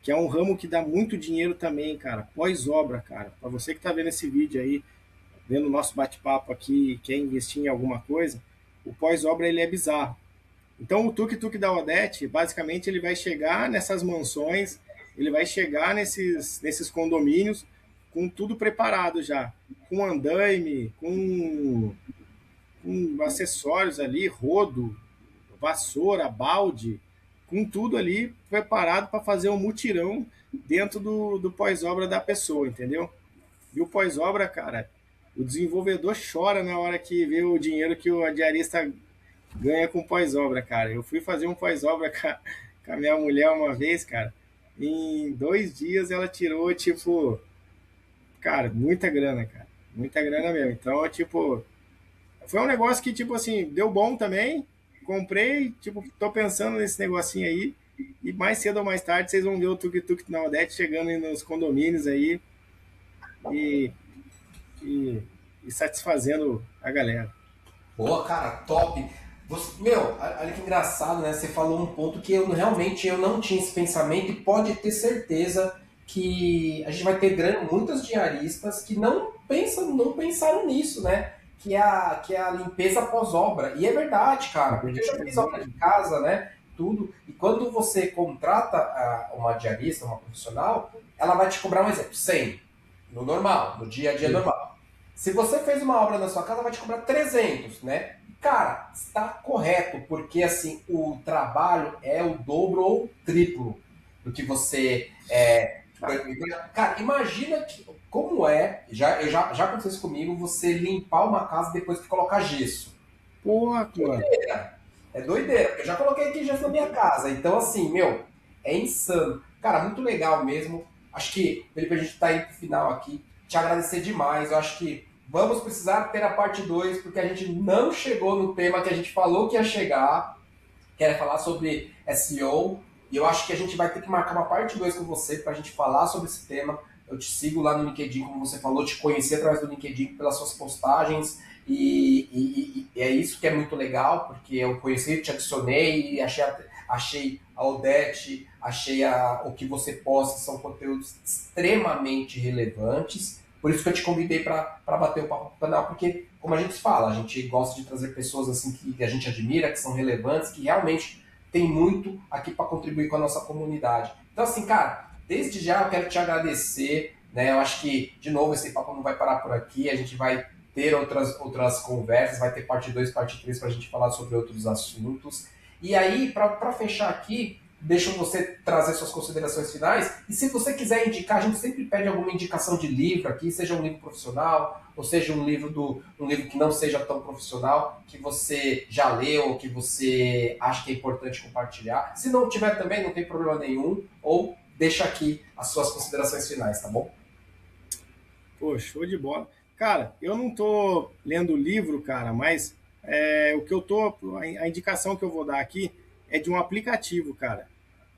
que é um ramo que dá muito dinheiro também, cara. Pós-obra, cara. Para você que está vendo esse vídeo aí, vendo o nosso bate-papo aqui, quer investir em alguma coisa, o pós-obra ele é bizarro. Então o tuk-tuk da Odete, basicamente, ele vai chegar nessas mansões, ele vai chegar nesses condomínios com tudo preparado já, com andaime, com acessórios ali, rodo, vassoura, balde, com tudo ali preparado para fazer um mutirão dentro do pós-obra da pessoa, entendeu? E o pós-obra, cara, o desenvolvedor chora na hora que vê o dinheiro que o diarista ganha com pós-obra, cara. Eu fui fazer um pós-obra com a minha mulher uma vez, cara. Em 2 dias ela tirou, tipo, cara, muita grana, cara. Muita grana mesmo. Então, tipo, foi um negócio que, tipo assim, deu bom também. Comprei, tipo, tô pensando nesse negocinho aí. E mais cedo ou mais tarde vocês vão ver o tuk-tuk na Odete chegando nos condomínios aí e, e, e satisfazendo a galera. Boa, cara, top. Meu, olha que engraçado, né? Você falou um ponto que realmente eu não tinha esse pensamento e pode ter certeza que a gente vai ter muitas diaristas que não pensaram nisso, né? Que é a limpeza pós-obra. E é verdade, cara, porque eu já fiz obra de casa, né? Tudo. E quando você contrata uma diarista, uma profissional, ela vai te cobrar um exemplo, 100 no normal, no dia a dia normal. Se você fez uma obra na sua casa, vai te cobrar 300, né? Cara, está correto, porque assim, o trabalho é o dobro ou triplo do que você Cara, imagina como já aconteceu isso comigo, você limpar uma casa depois que colocar gesso. Porra, mano. É doideira, eu já coloquei aqui gesso na minha casa, então assim, meu, é insano. Cara, muito legal mesmo. Acho que, Felipe, a gente tá indo pro final aqui. Te agradecer demais, eu acho que vamos precisar ter a parte 2, porque a gente não chegou no tema que a gente falou que ia chegar, que era falar sobre SEO, e eu acho que a gente vai ter que marcar uma parte 2 com você para a gente falar sobre esse tema. Eu te sigo lá no LinkedIn, como você falou, te conheci através do LinkedIn pelas suas postagens, e é isso que é muito legal, porque eu conheci, te adicionei e achei a Odete, achei o que você posta, são conteúdos extremamente relevantes. Por isso que eu te convidei para bater o papo no canal, porque, como a gente fala, a gente gosta de trazer pessoas assim que a gente admira, que são relevantes, que realmente tem muito aqui para contribuir com a nossa comunidade. Então, assim, cara, desde já eu quero te agradecer, né? Eu acho que, de novo, esse papo não vai parar por aqui, a gente vai ter outras conversas, vai ter parte 2, parte 3 para a gente falar sobre outros assuntos. E aí, para fechar aqui, deixo você trazer suas considerações finais. E se você quiser indicar, a gente sempre pede alguma indicação de livro aqui, seja um livro profissional, ou seja um livro que não seja tão profissional, que você já leu, ou que você acha que é importante compartilhar. Se não tiver também, não tem problema nenhum, ou deixa aqui as suas considerações finais, tá bom? Pô, show de bola. Cara, eu não tô lendo o livro, cara, mas o que eu tô. A indicação que eu vou dar aqui é de um aplicativo, cara,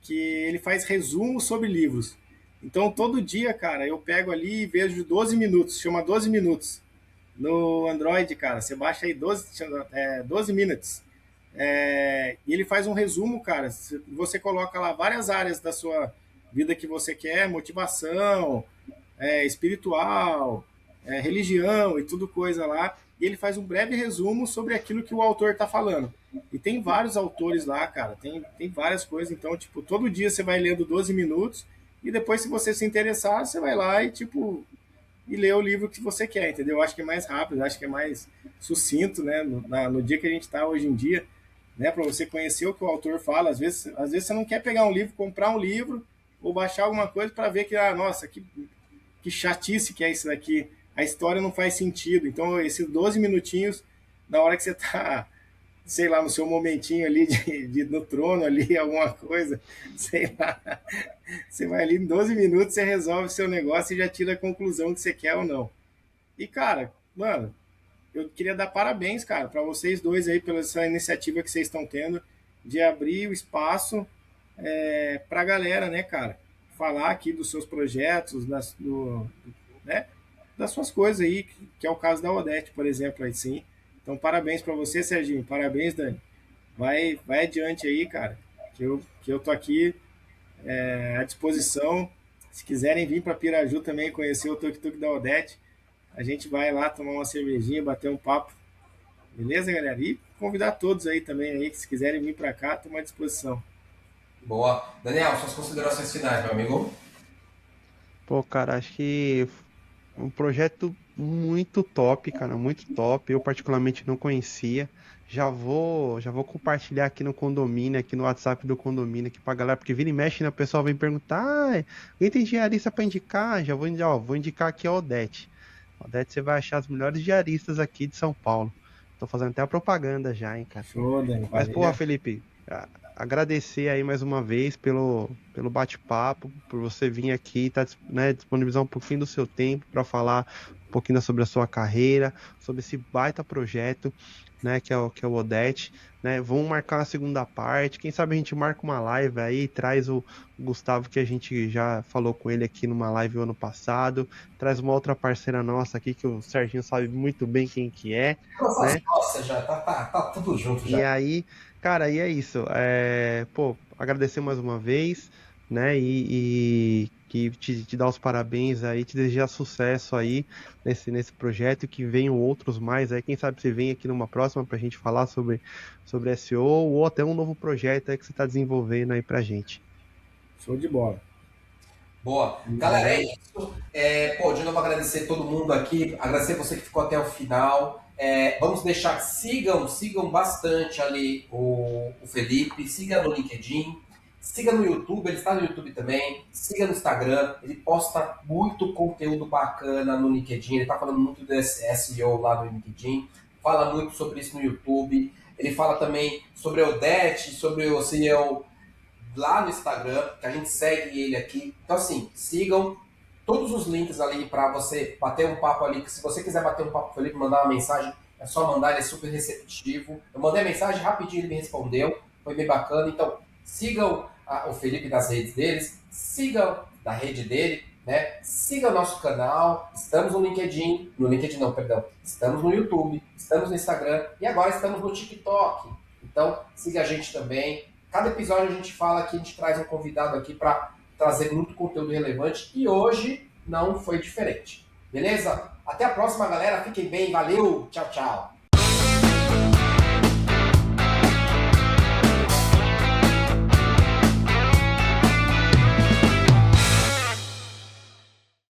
que ele faz resumo sobre livros. Então, todo dia, cara, eu pego ali e vejo 12 minutos, chama 12 minutos. No Android, cara, você baixa aí 12 minutes. E ele faz um resumo, cara. Você coloca lá várias áreas da sua vida que você quer, motivação, espiritual, religião e tudo coisa lá. E ele faz um breve resumo sobre aquilo que o autor está falando. E tem vários autores lá, cara. Tem várias coisas. Então, tipo, todo dia você vai lendo 12 minutos e depois, se você se interessar, você vai lá e, tipo, e lê o livro que você quer, entendeu? Eu acho que é mais rápido, acho que é mais sucinto, né? No dia que a gente está hoje em dia, né? Para você conhecer o que o autor fala. Às vezes você não quer pegar um livro, comprar um livro ou baixar alguma coisa para ver que, nossa, que chatice que é isso daqui. A história não faz sentido. Então, esses 12 minutinhos, na hora que você está, sei lá, no seu momentinho ali no trono ali, alguma coisa, sei lá, você vai ali em 12 minutos, você resolve o seu negócio e já tira a conclusão que você quer ou não. E, cara, mano, eu queria dar parabéns, cara, para vocês dois aí pela essa iniciativa que vocês estão tendo de abrir o espaço para a galera, né, cara? Falar aqui dos seus projetos, né, das suas coisas aí, que é o caso da Odete, por exemplo, aí sim. Então, parabéns para você, Serginho. Parabéns, Dani. Vai adiante aí, cara, que eu tô aqui à disposição. Se quiserem vir para Piraju também conhecer o Tuk Tuk da Odete, a gente vai lá tomar uma cervejinha, bater um papo. Beleza, galera? E convidar todos aí também, aí, que se quiserem vir para cá, estamos à disposição. Boa. Daniel, suas considerações finais, meu amigo. Pô, cara, acho que um projeto muito top, cara, muito top. Eu particularmente não conhecia. Já vou compartilhar aqui no condomínio, aqui no WhatsApp do condomínio, aqui pra galera, porque vira e mexe, né? O pessoal vem perguntar, quem tem diarista pra indicar? Já vou indicar aqui a Odete. Odete, você vai achar os melhores diaristas aqui de São Paulo. Tô fazendo até a propaganda já, hein, cara. Show, Dani. Mas, porra, Felipe, agradecer aí mais uma vez pelo bate-papo, por você vir aqui, tá, né, disponibilizar um pouquinho do seu tempo para falar um pouquinho sobre a sua carreira, sobre esse baita projeto, né, que é o Odete, né? Vamos marcar uma segunda parte, quem sabe a gente marca uma live aí, traz o Gustavo, que a gente já falou com ele aqui numa live o ano passado, traz uma outra parceira nossa aqui, que o Serginho sabe muito bem quem que é, né? Nossa, já tá tudo junto já. E aí, cara, e é isso. Pô, agradecer mais uma vez, né? E que te dar os parabéns aí, te desejar sucesso aí nesse projeto e que venham outros mais aí. Quem sabe você vem aqui numa próxima pra gente falar sobre SEO ou até um novo projeto aí que você tá desenvolvendo aí pra gente. Show de bola. Boa. Galera, é isso. De novo agradecer todo mundo aqui, agradecer você que ficou até o final. Vamos deixar, sigam bastante ali o Felipe, siga no LinkedIn, siga no YouTube, ele está no YouTube também, siga no Instagram, ele posta muito conteúdo bacana no LinkedIn, ele está falando muito desse SEO lá no LinkedIn, fala muito sobre isso no YouTube, ele fala também sobre o Odete, sobre o SEO lá no Instagram, que a gente segue ele aqui. Então, assim, sigam, todos os links ali para você bater um papo ali. Que se você quiser bater um papo com o Felipe, mandar uma mensagem, é só mandar, ele é super receptivo. Eu mandei a mensagem rapidinho, ele me respondeu, foi bem bacana. Então, sigam o Felipe nas redes deles, sigam da rede dele, né? Siga o nosso canal, estamos no LinkedIn não, perdão, estamos no YouTube, estamos no Instagram e agora estamos no TikTok. Então, siga a gente também. Cada episódio a gente fala aqui, a gente traz um convidado aqui para trazer muito conteúdo relevante e hoje não foi diferente. Beleza? Até a próxima, galera. Fiquem bem. Valeu. Tchau, tchau.